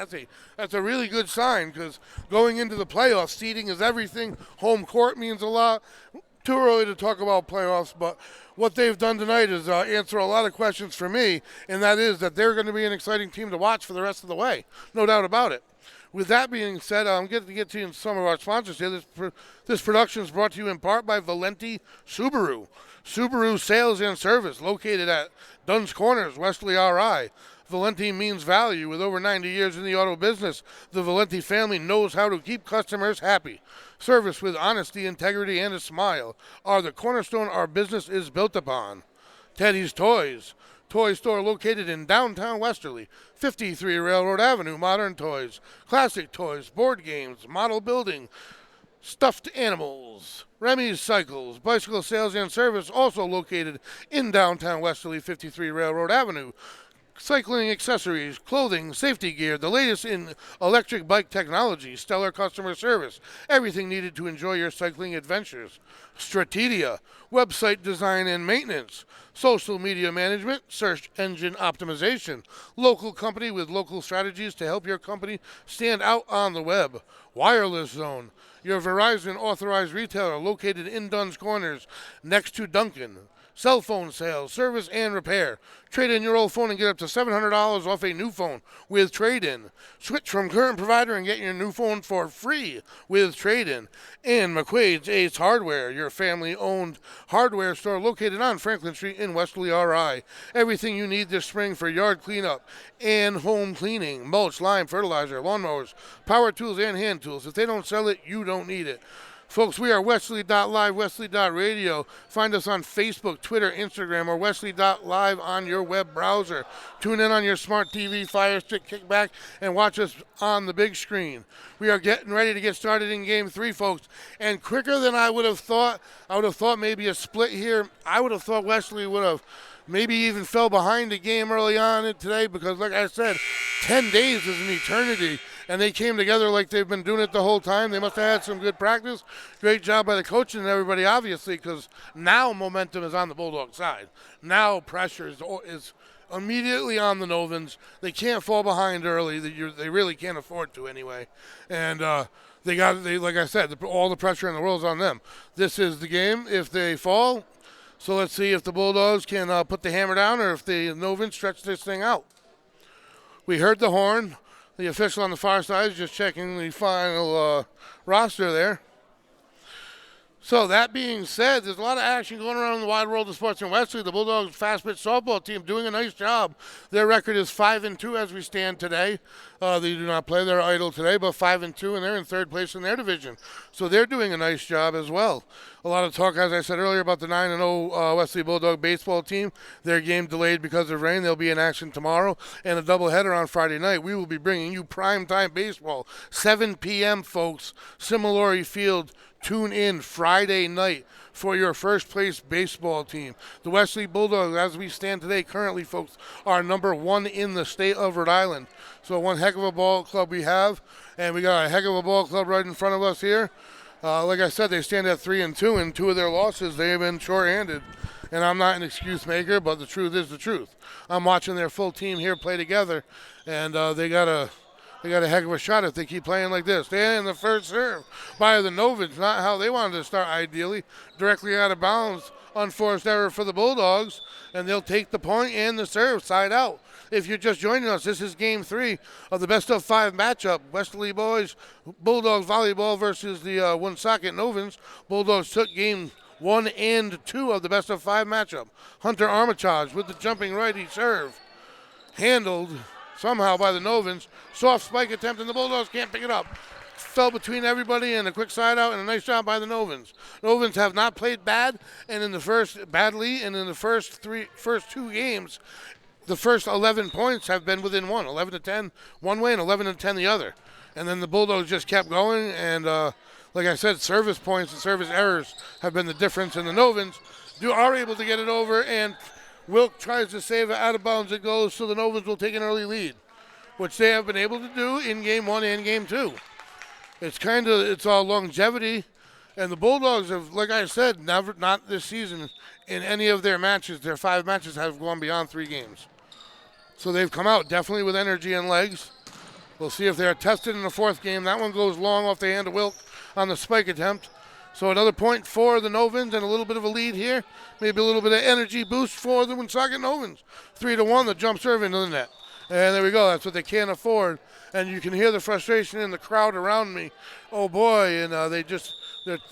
that's a really good sign, because going into the playoffs, seeding is everything. Home court means a lot. too early to talk about playoffs, but what they've done tonight is answer a lot of questions for me, and that is that they're going to be an exciting team to watch for the rest of the way. No doubt about it. With that being said, I'm getting to get to some of our sponsors here. This production is brought to you in part by Valenti Subaru. Subaru Sales and Service, located at Dunn's Corners, Westerly, RI. Valenti means value. With over 90 years in the auto business, the Valenti family knows how to keep customers happy. Service with honesty, integrity, and a smile are the cornerstone our business is built upon. Teddy's Toys. Toy store located in downtown Westerly, 53 Railroad Avenue. Modern toys, classic toys, board games, model building, stuffed animals. Remy's Cycles, bicycle sales and service, also located in downtown Westerly, 53 Railroad Avenue. Cycling accessories, clothing, safety gear, the latest in electric bike technology, stellar customer service, everything needed to enjoy your cycling adventures. Strategia, website design and maintenance, social media management, search engine optimization, local company with local strategies to help your company stand out on the web. Wireless Zone, your Verizon authorized retailer located in Dunn's Corners next to Duncan. Cell phone sales, service, and repair. Trade in your old phone and get up to $700 off a new phone with trade-in. Switch from current provider and get your new phone for free with trade-in. And McQuaid's Ace Hardware, your family-owned hardware store located on Franklin Street in Westerly, RI. Everything you need this spring for yard cleanup and home cleaning. Mulch, lime, fertilizer, lawnmowers, power tools, and hand tools. If they don't sell it, you don't need it. Folks, we are Westerly.live, Westerly.radio. Find us on Facebook, Twitter, Instagram, or Westerly.live on your web browser. Tune in on your smart TV, Fire Stick, kick back, and watch us on the big screen. We are getting ready to get started in Game 3, folks. And quicker than I would have thought. I would have thought maybe a split here. I would have thought Westerly would have maybe even fell behind the game early on today because, like I said, 10 days is an eternity. And they came together like they've been doing it the whole time. They must have had some good practice. Great job by the coach and everybody, obviously, because now momentum is on the Bulldog side. Now pressure is immediately on the Novans. They can't fall behind early. They really can't afford to anyway. And like I said, all the pressure in the world is on them. This is the game if they fall. So let's see if the Bulldogs can put the hammer down or if the Novans stretch this thing out. We heard the horn. The official on the far side is just checking the final roster there. So that being said, there's a lot of action going around in the wide world of sports in Westerly. The Bulldogs fast pitch softball team doing a nice job. Their record is 5-2 as we stand today. They do not play. They're idle today, but 5-2, and they're in third place in their division. So they're doing a nice job as well. A lot of talk, as I said earlier, about the 9-0 Westerly Bulldog baseball team. Their game delayed because of rain. They'll be in action tomorrow and a doubleheader on Friday night. We will be bringing you primetime baseball, 7 p.m., folks, Similori Field. Tune in Friday night for your first place baseball team. The Westerly Bulldogs, as we stand today, currently, folks, are number 1 in the state of Rhode Island. So one heck of a ball club we have, and we got a heck of a ball club right in front of us here. Like I said, they stand at 3-2, and 2 of their losses, they have been short-handed. And I'm not an excuse maker, but the truth is the truth. I'm watching their full team here play together, and they got a heck of a shot if they keep playing like this. They're in the first serve by the Novans, not how they wanted to start ideally. Directly out of bounds, unforced error for the Bulldogs, and they'll take the point and the serve side out. If you're just joining us, this is Game 3 of the best-of-5 matchup. Westerly boys, Bulldogs volleyball versus the Woonsocket Novans. Bulldogs took Game 1 and 2 of the best-of-5 matchup. Hunter Armitage with the jumping righty serve. Handled somehow by the Novans. Soft spike attempt, and the Bulldogs can't pick it up. Fell between everybody, and a quick side out, and a nice job by the Novans. Novans have not played bad, and in the first 2 games, the first 11 points have been within 1, 11-10 one way and 11-10 the other. And then the Bulldogs just kept going, and like I said, service points and service errors have been the difference, and the Novans are able to get it over, and Wilk tries to save it, out of bounds it goes, so the Novans will take an early lead, which they have been able to do in Game 1 and Game 2. It's all longevity, and the Bulldogs have, like I said, not this season, in any of their matches, their 5 matches have gone beyond 3 games. So they've come out definitely with energy and legs. We'll see if they're tested in the 4th game. That one goes long off the hand of Wilk on the spike attempt. So another point for the Novans and a little bit of a lead here. Maybe a little bit of energy boost for the Woonsocket Novans. 3-1, the jump serve into the net. And there we go. That's what they can't afford. And you can hear the frustration in the crowd around me. Oh, boy. And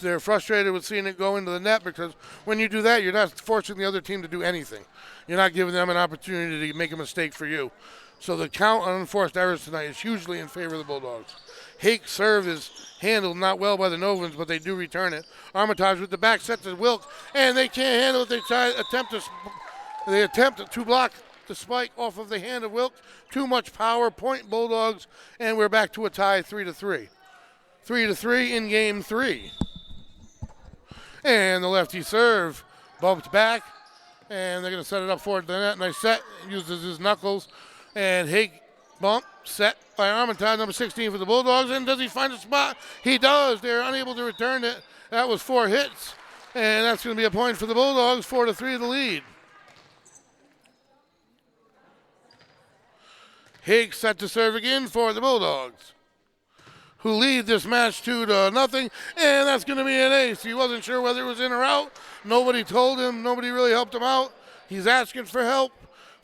they're frustrated with seeing it go into the net, because when you do that, you're not forcing the other team to do anything. You're not giving them an opportunity to make a mistake for you. So the count on unforced errors tonight is hugely in favor of the Bulldogs. Hake's serve is handled not well by the Novans, but they do return it. Armitage with the back set to Wilk, and they can't handle it. They attempt to block the spike off of the hand of Wilk. Too much power, point Bulldogs, and we're back to a tie, 3-3. 3-3 in game 3. And the lefty serve bumped back, and they're going to set it up for the net. Nice set, uses his knuckles, and Hake bump, set by Armitage, number 16 for the Bulldogs. And does he find a spot? He does. They're unable to return it. That was 4 hits, and that's going to be a point for the Bulldogs, 4-3 the lead. Hake set to serve again for the Bulldogs, who lead this match 2-0, and that's going to be an ace. He wasn't sure whether it was in or out. Nobody told him. Nobody really helped him out. He's asking for help.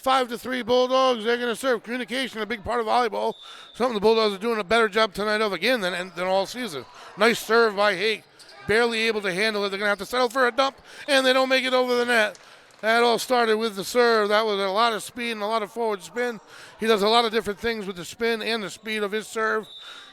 5-3 Bulldogs. They're going to serve. Communication, a big part of volleyball. Something the Bulldogs are doing a better job tonight of again than all season. Nice serve by Hake. Barely able to handle it. They're going to have to settle for a dump, and they don't make it over the net. That all started with the serve. That was a lot of speed and a lot of forward spin. He does a lot of different things with the spin and the speed of his serve.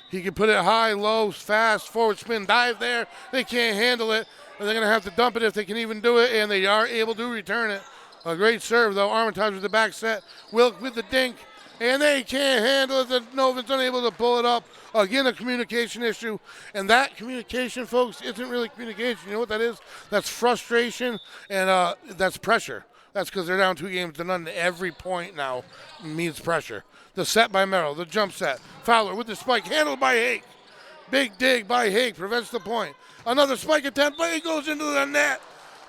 He can put it high, low, fast, forward spin, dive there. They can't handle it, and they're going to have to dump it if they can even do it, and they are able to return it. A great serve, though. Armitage with the back set. Wilk with the dink, and they can't handle it. The Novans unable to pull it up. Again, a communication issue, and that communication, folks, isn't really communication. You know what that is? That's frustration, and that's pressure. That's because they're down 2-0. Every point now means pressure. The set by Merrill, the jump set. Fowler with the spike, handled by Hake. Big dig by Hake, prevents the point. Another spike attempt, but it goes into the net.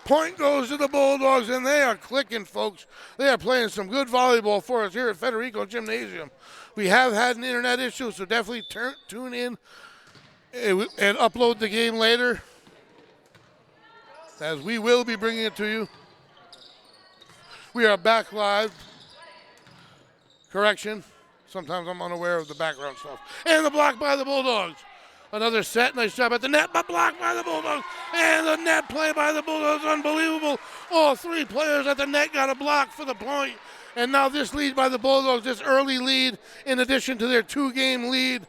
Point goes to the Bulldogs, and they are clicking, folks. They are playing some good volleyball for us here at Federico Gymnasium. We have had an internet issue, so definitely tune in and upload the game later, as we will be bringing it to you. We are back live. Correction. Sometimes I'm unaware of the background stuff. And the block by the Bulldogs. Another set. Nice job at the net, but blocked by the Bulldogs. And the net play by the Bulldogs. Unbelievable. All 3 players at the net got a block for the point. And now this lead by the Bulldogs, this early lead, in addition to their 2-game lead,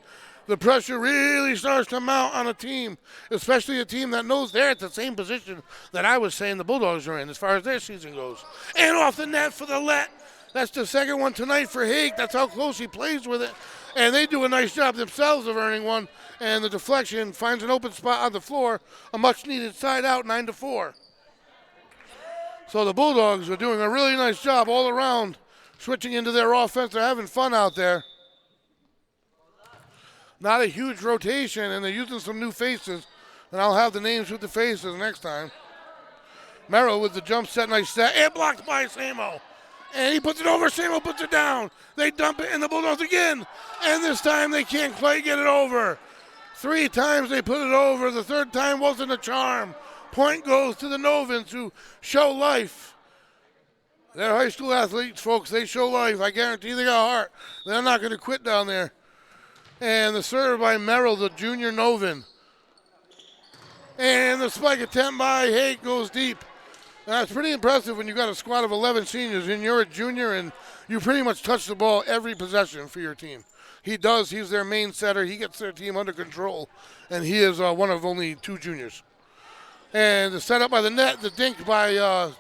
the pressure really starts to mount on a team, especially a team that knows they're at the same position that I was saying the Bulldogs are in as far as their season goes. And off the net for the let. That's the second one tonight for Hake. That's how close he plays with it. And they do a nice job themselves of earning one. And the deflection finds an open spot on the floor. A much-needed side out, 9-4. So the Bulldogs are doing a really nice job all around, switching into their offense. They're having fun out there. Not a huge rotation, and they're using some new faces. And I'll have the names with the faces next time. Merrill with the jump set, nice set, and blocked by Samo. And he puts it over, Samo puts it down. They dump it, and the Bulldogs again. And this time they can't quite get it over. 3 times they put it over. The 3rd time wasn't a charm. Point goes to the Novans, who show life. They're high school athletes, folks. They show life. I guarantee they got heart. They're not going to quit down there. And the serve by Merrill, the junior Novan. And the spike attempt by Hake goes deep. That's pretty impressive when you've got a squad of 11 seniors and you're a junior and you pretty much touch the ball every possession for your team. He does. He's their main setter. He gets their team under control, and he is one of only 2 juniors. And the setup by the net, the dink by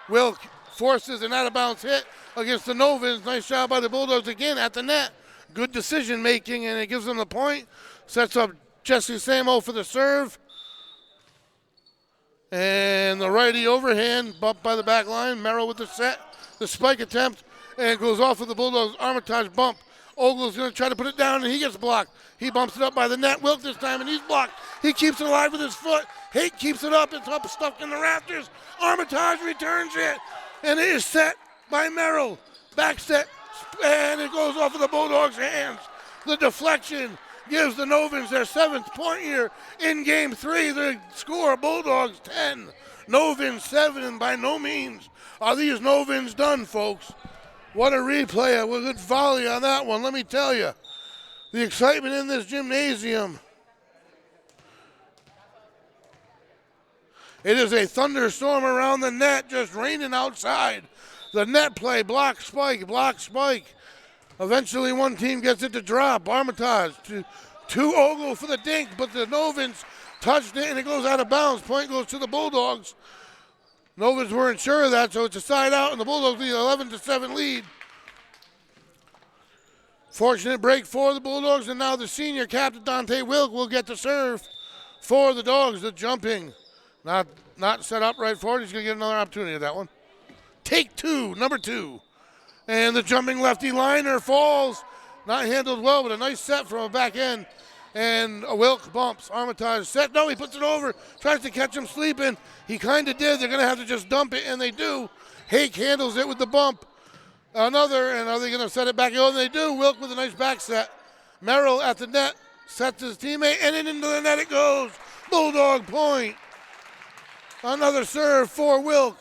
Wilk forces an out-of-bounds hit against the Novans. Nice job by the Bulldogs again at the net. Good decision-making, and it gives them the point. Sets up Jesse Samo for the serve. And the righty overhand, bumped by the back line. Merrill with the set. The spike attempt, and it goes off of the Bulldogs' Armitage bump. Ogle's going to try to put it down, and he gets blocked. He bumps it up by the net. Wilk this time, and he's blocked. He keeps it alive with his foot. Hake keeps it up. It's up, stuck in the rafters. Armitage returns it, and it is set by Merrill. Back set, and it goes off of the Bulldogs' hands. The deflection gives the Novans their 7th point here in Game 3. The score, Bulldogs 10, Novans 7, and by no means are these Novans done, folks. What a replay. A good volley on that one, let me tell you. The excitement in this gymnasium. It is a thunderstorm around the net, just raining outside. The net play, block, spike, block, spike. Eventually one team gets it to drop. Armitage to Ogle for the dink, but the Novans touched it and it goes out of bounds. Point goes to the Bulldogs. Novans weren't sure of that, so it's a side out, and the Bulldogs lead 11-7 lead. Fortunate break for the Bulldogs, and now the senior captain, Dante Wilk, will get the serve for the Dogs. The jumping, not set up right for it. He's going to get another opportunity at that one. Take two, number 2. And the jumping lefty liner falls. Not handled well, but a nice set from a back end. And Wilk bumps. Armitage set. No, he puts it over. Tries to catch him sleeping. He kind of did. They're going to have to just dump it, and they do. Hake handles it with the bump. Another, and are they going to set it back? Oh, they do. Wilk with a nice back set. Merrill at the net. Sets his teammate, and then into the net it goes. Bulldog point. Another serve for Wilk.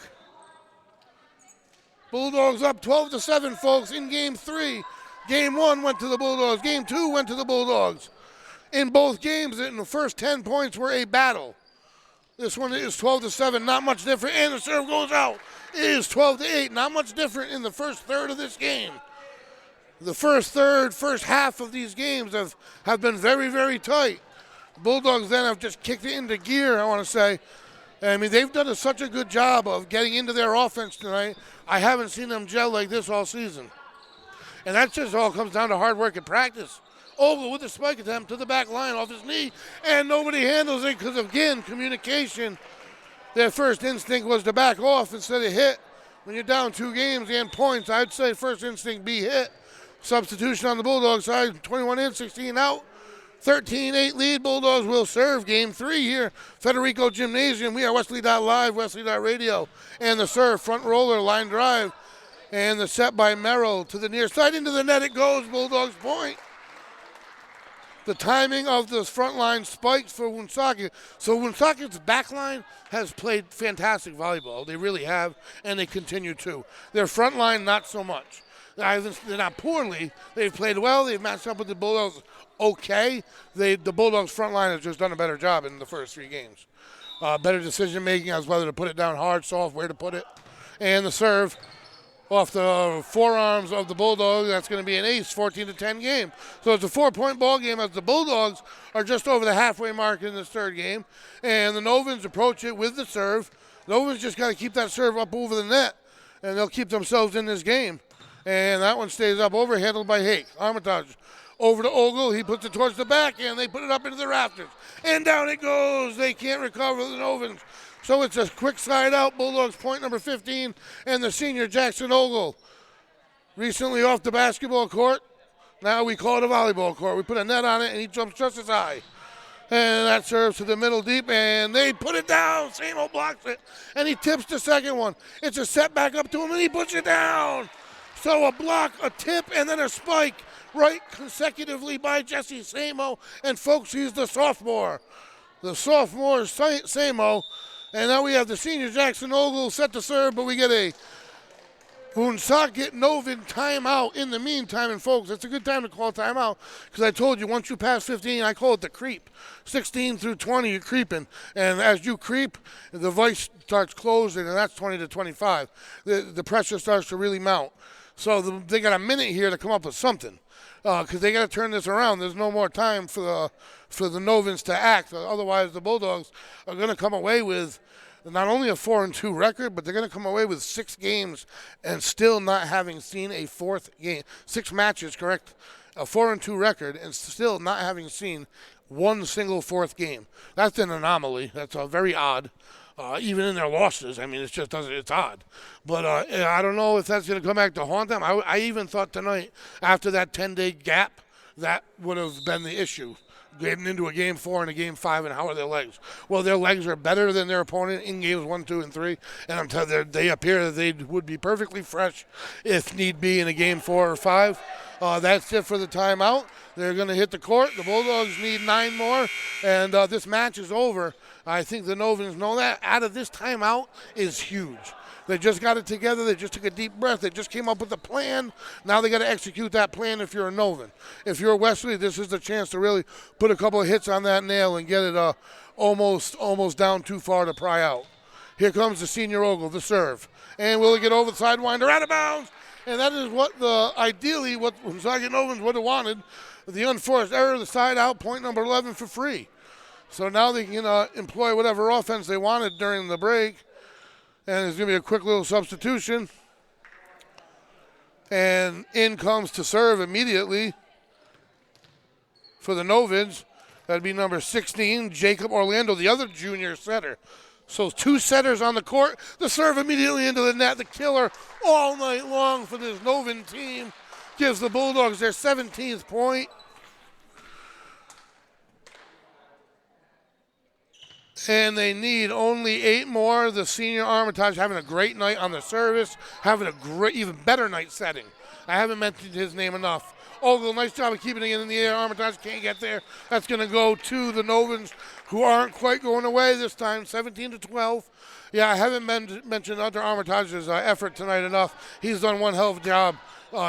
Bulldogs up 12-7, folks, in Game 3. Game 1 went to the Bulldogs. Game 2 went to the Bulldogs. In both games, in the first 10 points were a battle. This one is 12-7, not much different, and the serve goes out. It is 12-8, not much different in the first third of this game. The first half of these games have been very, very tight. Bulldogs then have just kicked it into gear, I want to say. I mean, they've done such a good job of getting into their offense tonight. I haven't seen them gel like this all season. And that just all comes down to hard work and practice. Ogle with the spike attempt to the back line off his knee, and nobody handles it because, again, communication. Their first instinct was to back off instead of hit. When you're down 2 games and points, I'd say first instinct be hit. Substitution on the Bulldogs side, 21 in, 16 out. 13-8 lead. Bulldogs will serve Game 3 here. Federico Gymnasium. We are Westerly.live, Westerly.radio. And the serve, front roller, line drive. And the set by Merrill to the near side. Into the net it goes. Bulldogs point. The timing of the front line spikes for Woonsocket. So Woonsocket's back line has played fantastic volleyball. They really have, and they continue to. Their front line, not so much. They're not poorly. They've played well. They've matched up with the Bulldogs okay. The Bulldogs' front line has just done a better job in the first 3 games. Better decision-making as whether to put it down hard, soft, where to put it. And the serve off the forearms of the Bulldogs. That's going to be an ace, 14-10 game. So it's a 4-point ball game as the Bulldogs are just over the halfway mark in this third game. And the Novans approach it with the serve. Novans just got to keep that serve up over the net, and they'll keep themselves in this game. And that one stays up over, handled by Hake. Armitage over to Ogle. He puts it towards the back, and they put it up into the rafters. And down it goes. They can't recover the Novans. So it's a quick side out. Bulldogs point number 15, and the senior Jackson Ogle. Recently off the basketball court. Now we call it a volleyball court. We put a net on it, and he jumps just as high. And that serves to the middle deep, and they put it down. Samo blocks it, and he tips the second one. It's a set back up to him, and he puts it down. So a block, a tip, and then a spike right consecutively by Jesse Samo. And folks, he's the sophomore. The sophomore Samo. And now we have the senior Jackson Ogle set to serve, but we get a Woonsocket Novan timeout in the meantime. And folks, it's a good time to call timeout because I told you once you pass 15, I call it the creep. 16 through 20, you're creeping. And as you creep, the vice starts closing, and that's 20 to 25. The pressure starts to really mount. So they got a minute here to come up with something because they got to turn this around. There's no more time for the Novans to act. Otherwise, the Bulldogs are going to come away with not only a 4-2 record, but they're going to come away with 6 games and still not having seen a fourth game. 6 matches, correct? A 4-2 record and still not having seen one single fourth game. That's an anomaly. That's very odd. Even in their losses, I mean, it's odd. But I don't know if that's going to come back to haunt them. I even thought tonight, after that 10-day gap, that would have been the issue. Getting into a Game 4 and a Game 5, and how are their legs? Well, their legs are better than their opponent in Games 1, 2, and 3. And I'm telling you, they appear that they would be perfectly fresh if need be in a Game 4 or 5. That's it for the timeout. They're going to hit the court. The Bulldogs need 9 more, and this match is over. I think the Novans know that. Out of this timeout is huge. They just got it together. They just took a deep breath. They just came up with a plan. Now they got to execute that plan if you're a Novan. If you're a Westerly, this is the chance to really put a couple of hits on that nail and get it almost down too far to pry out. Here comes the senior Ogle, the serve. And will he get over the sidewinder? Out of bounds. And that is ideally what Woonsocket Novans would have wanted. The unforced error, the side out, point number 11 for free. So now they can employ whatever offense they wanted during the break. And there's going to be a quick little substitution. And in comes to serve immediately for the Novans. That'd be number 16, Jacob Orlando, the other junior setter. So 2 setters on the court. The serve immediately into the net. The killer all night long for this Novan team. Gives the Bulldogs their 17th point. And they need only 8 more. The senior Armitage having a great night on the service, having a great, even better night setting. I haven't mentioned his name enough. Ogle, nice job of keeping it in the air. Armitage can't get there. That's going to go to the Novans, who aren't quite going away this time, 17-12. Yeah, I haven't mentioned under Armitage's effort tonight enough. He's done one hell of a job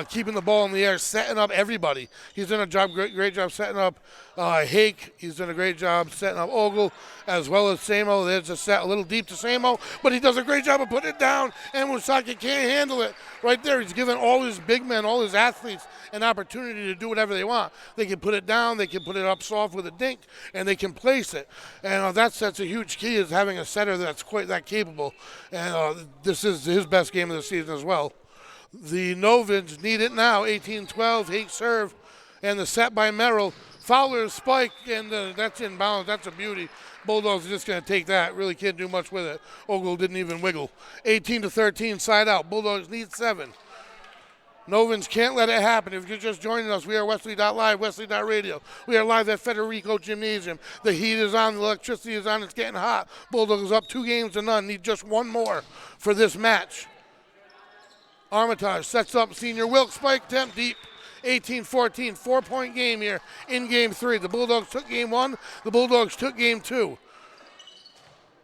keeping the ball in the air, setting up everybody. He's done a great job setting up Hake. He's done a great job setting up Ogle, as well as Samo. There's a set a little deep to Samo, but he does a great job of putting it down, and Woonsocket can't handle it. Right there, he's giving all his big men, all his athletes, an opportunity to do whatever they want. They can put it down, they can put it up soft with a dink, and they can place it. And that's a huge key, is having a setter that's quite that capable. And this is his best game of the season as well. The Novans need it now, 18-12, Hake serve, and the set by Merrill. Fowler's spike, and that's inbounds. That's a beauty. Bulldogs are just going to take that. Really can't do much with it. Ogle didn't even wiggle. 18-13, side out. Bulldogs need 7. Novans can't let it happen. If you're just joining us, we are Westerly.live, Westerly.radio. We are live at Federico Gymnasium. The heat is on, the electricity is on, it's getting hot. Bulldogs up 2-0, need just 1 more for this match. Armitage sets up senior Wilkes, spike attempt deep. 18-14, 4-point game here in game 3. The Bulldogs took game 1. The Bulldogs took game 2.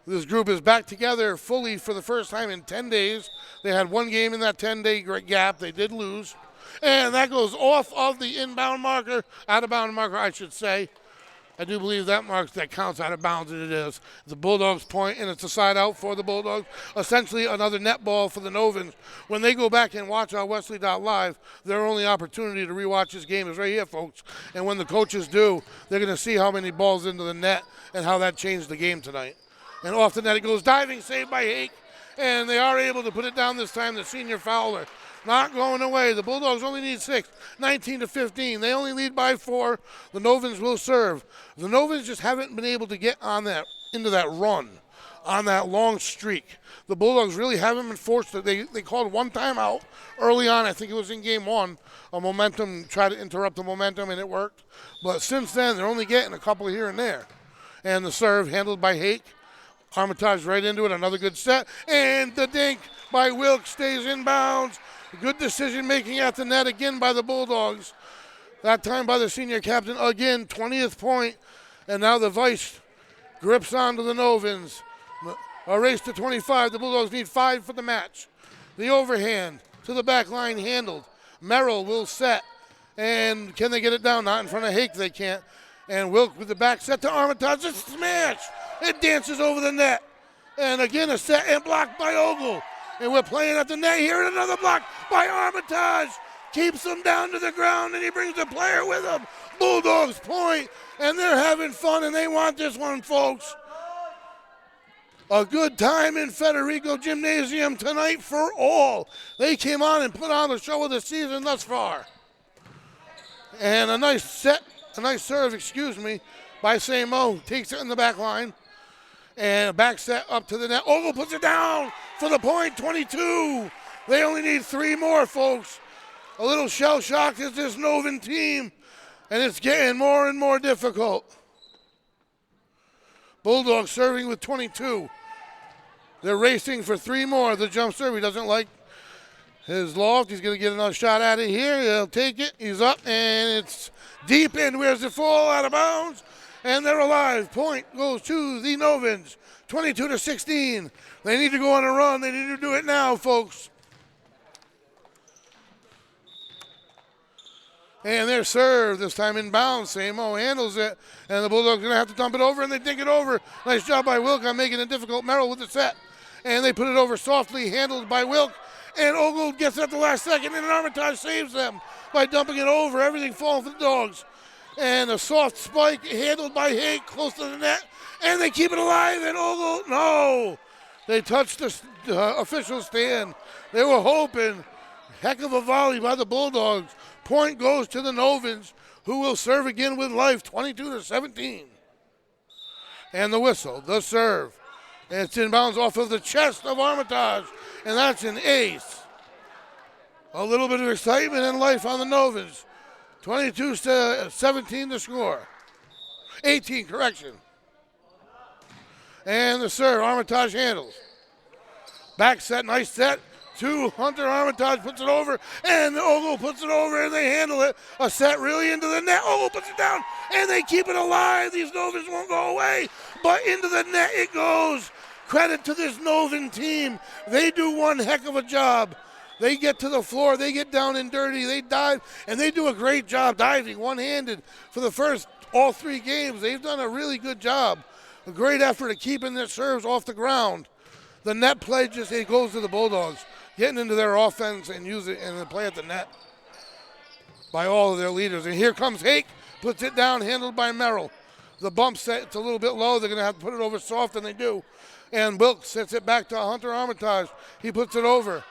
This group is back together fully for the first time in 10 days. They had 1 game in that 10-day gap. They did lose. And that goes off of the inbound marker, out of bound marker, I should say. I do believe that counts out of bounds, and it is. The Bulldogs point, and it's a side out for the Bulldogs. Essentially another net ball for the Novans. When they go back and watch our Westerly.live, their only opportunity to rewatch this game is right here, folks. And when the coaches do, they're going to see how many balls into the net and how that changed the game tonight. And off the net it goes, diving, saved by Hake. And they are able to put it down this time, the senior Fowler. Not going away. The Bulldogs only need 6, 19-15. They only lead by 4. The Novans will serve. The Novans just haven't been able to get into that run, on that long streak. The Bulldogs really haven't been forced to. They called 1 timeout early on. I think it was in game 1. A momentum, tried to interrupt the momentum, and it worked. But since then, they're only getting a couple here and there. And the serve handled by Hake. Armitage right into it. Another good set. And the dink by Wilkes stays inbounds. Good decision-making at the net again by the Bulldogs. That time by the senior captain again, 20th point. And now the Vice grips on to the Novans. A race to 25. The Bulldogs need 5 for the match. The overhand to the back line handled. Merrill will set. And can they get it down? Not in front of Hake, they can't. And Wilk with the back set to Armitage. A smash! It dances over the net. And again a set and blocked by Ogle. And we're playing at the net here, and another block by Armitage. Keeps him down to the ground, and he brings the player with him. Bulldogs point, and they're having fun, and they want this one, folks. A good time in Federico Gymnasium tonight for all. They came on and put on the show of the season thus far. And a nice serve, by Samo. Takes it in the back line. And a back set up to the net. Ogle puts it down for the point, 22. They only need 3 more, folks. A little shell-shocked is this Novan team, and it's getting more and more difficult. Bulldogs serving with 22. They're racing for 3 more. The jump serve he doesn't like. His loft, he's going to get another shot at it here. He'll take it. He's up, and it's deep in. Where's it fall? Out of bounds. And they're alive. Point goes to the Novans, 22-16. They need to go on a run. They need to do it now, folks. And their serve, this time inbounds. Samo handles it, and the Bulldogs going to have to dump it over, and they dig it over. Nice job by Wilk on making it difficult. Merrill with the set. And they put it over softly, handled by Wilk. And Ogle gets it at the last second, and Armitage saves them by dumping it over. Everything falling for the Dogs. And a soft spike handled by Hake close to the net. And they keep it alive, and Ogle, no. They touched the official stand. They were hoping. Heck of a volley by the Bulldogs. Point goes to the Novans, who will serve again with life, 22-17. And the whistle, the serve. And it's inbounds off of the chest of Armitage, and that's an ace. A little bit of excitement and life on the Novans. 22-17 to score. 18, correction. And the serve, Armitage handles. Back set, nice set. To Hunter. Armitage puts it over, and Ogle puts it over, and they handle it. A set really into the net. Ogle puts it down, and they keep it alive. These Novans won't go away, but into the net it goes. Credit to this Novan team. They do one heck of a job. They get to the floor, they get down and dirty, they dive, and they do a great job diving one-handed for the first all 3 games. They've done a really good job. A great effort at keeping their serves off the ground. The net play just, it goes to the Bulldogs. Getting into their offense and use it and play at the net by all of their leaders. And here comes Hake, puts it down, handled by Merrill. The bump set, it's a little bit low. They're going to have to put it over soft, and they do. And Wilkes sets it back to Hunter Armitage. He puts it over.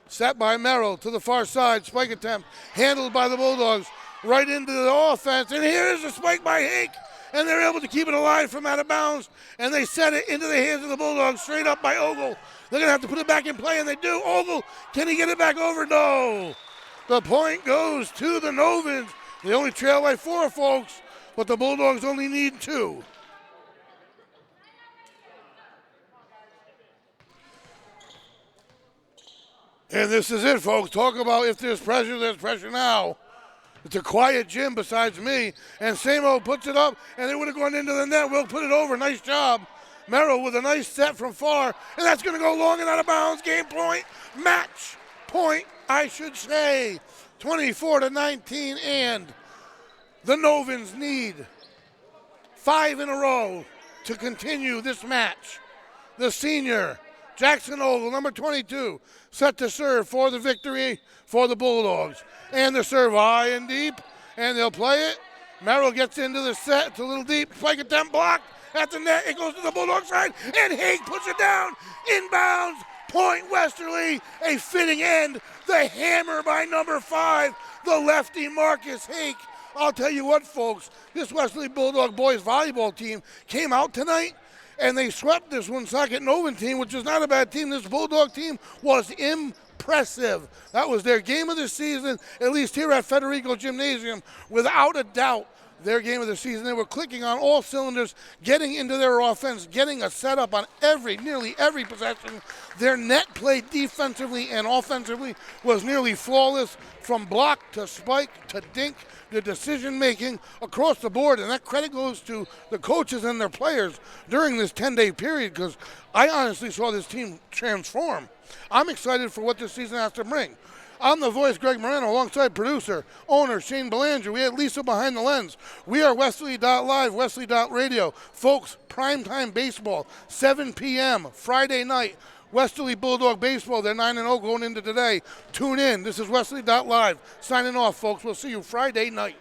Set by Merrill to the far side. Spike attempt, handled by the Bulldogs. Right into the offense. And here is a spike by Hake. And they're able to keep it alive from out of bounds. And they set it into the hands of the Bulldogs, straight up by Ogle. They're going to have to put it back in play, and they do. Ogle, can he get it back over? No. The point goes to the Novans. They only trail by 4, folks, but the Bulldogs only need 2. And this is it, folks. Talk about if there's pressure now. It's a quiet gym besides me. And Samo puts it up, and they would have gone into the net. We'll put it over. Nice job. Merrill with a nice set from far, and that's going to go long and out of bounds. Game point, match point, I should say. 24-19, and the Novans need 5 in a row to continue this match. The senior, Jackson Ogle, number 22, set to serve for the victory for the Bulldogs. And the serve high and deep, and they'll play it. Merrill gets into the set. It's a little deep. Spike attempt blocked at the net. It goes to the Bulldog side, and Hake puts it down. Inbounds. Point Westerly. A fitting end. The hammer by number 5, the lefty Marcus Hake. I'll tell you what, folks. This Westerly Bulldog boys volleyball team came out tonight, and they swept this Woonsocket Novan team, which is not a bad team. This Bulldog team was impressive. That was their game of the season, at least here at Federico Gymnasium, without a doubt. Their game of the season. They were clicking on all cylinders, getting into their offense, getting a setup on nearly every possession. Their net play defensively and offensively was nearly flawless, from block to spike to dink. The decision making across the board, and that credit goes to the coaches and their players during this 10-day period, because I honestly saw this team transform. I'm excited for what this season has to bring. I'm the voice, Greg Moreno, alongside producer, owner, Shane Belanger. We had Lisa behind the lens. We are Westerly.live, Westerly.radio. Folks, primetime baseball, 7 p.m., Friday night. Westerly Bulldog Baseball, they're 9-0 going into today. Tune in. This is Westerly.live. Signing off, folks. We'll see you Friday night.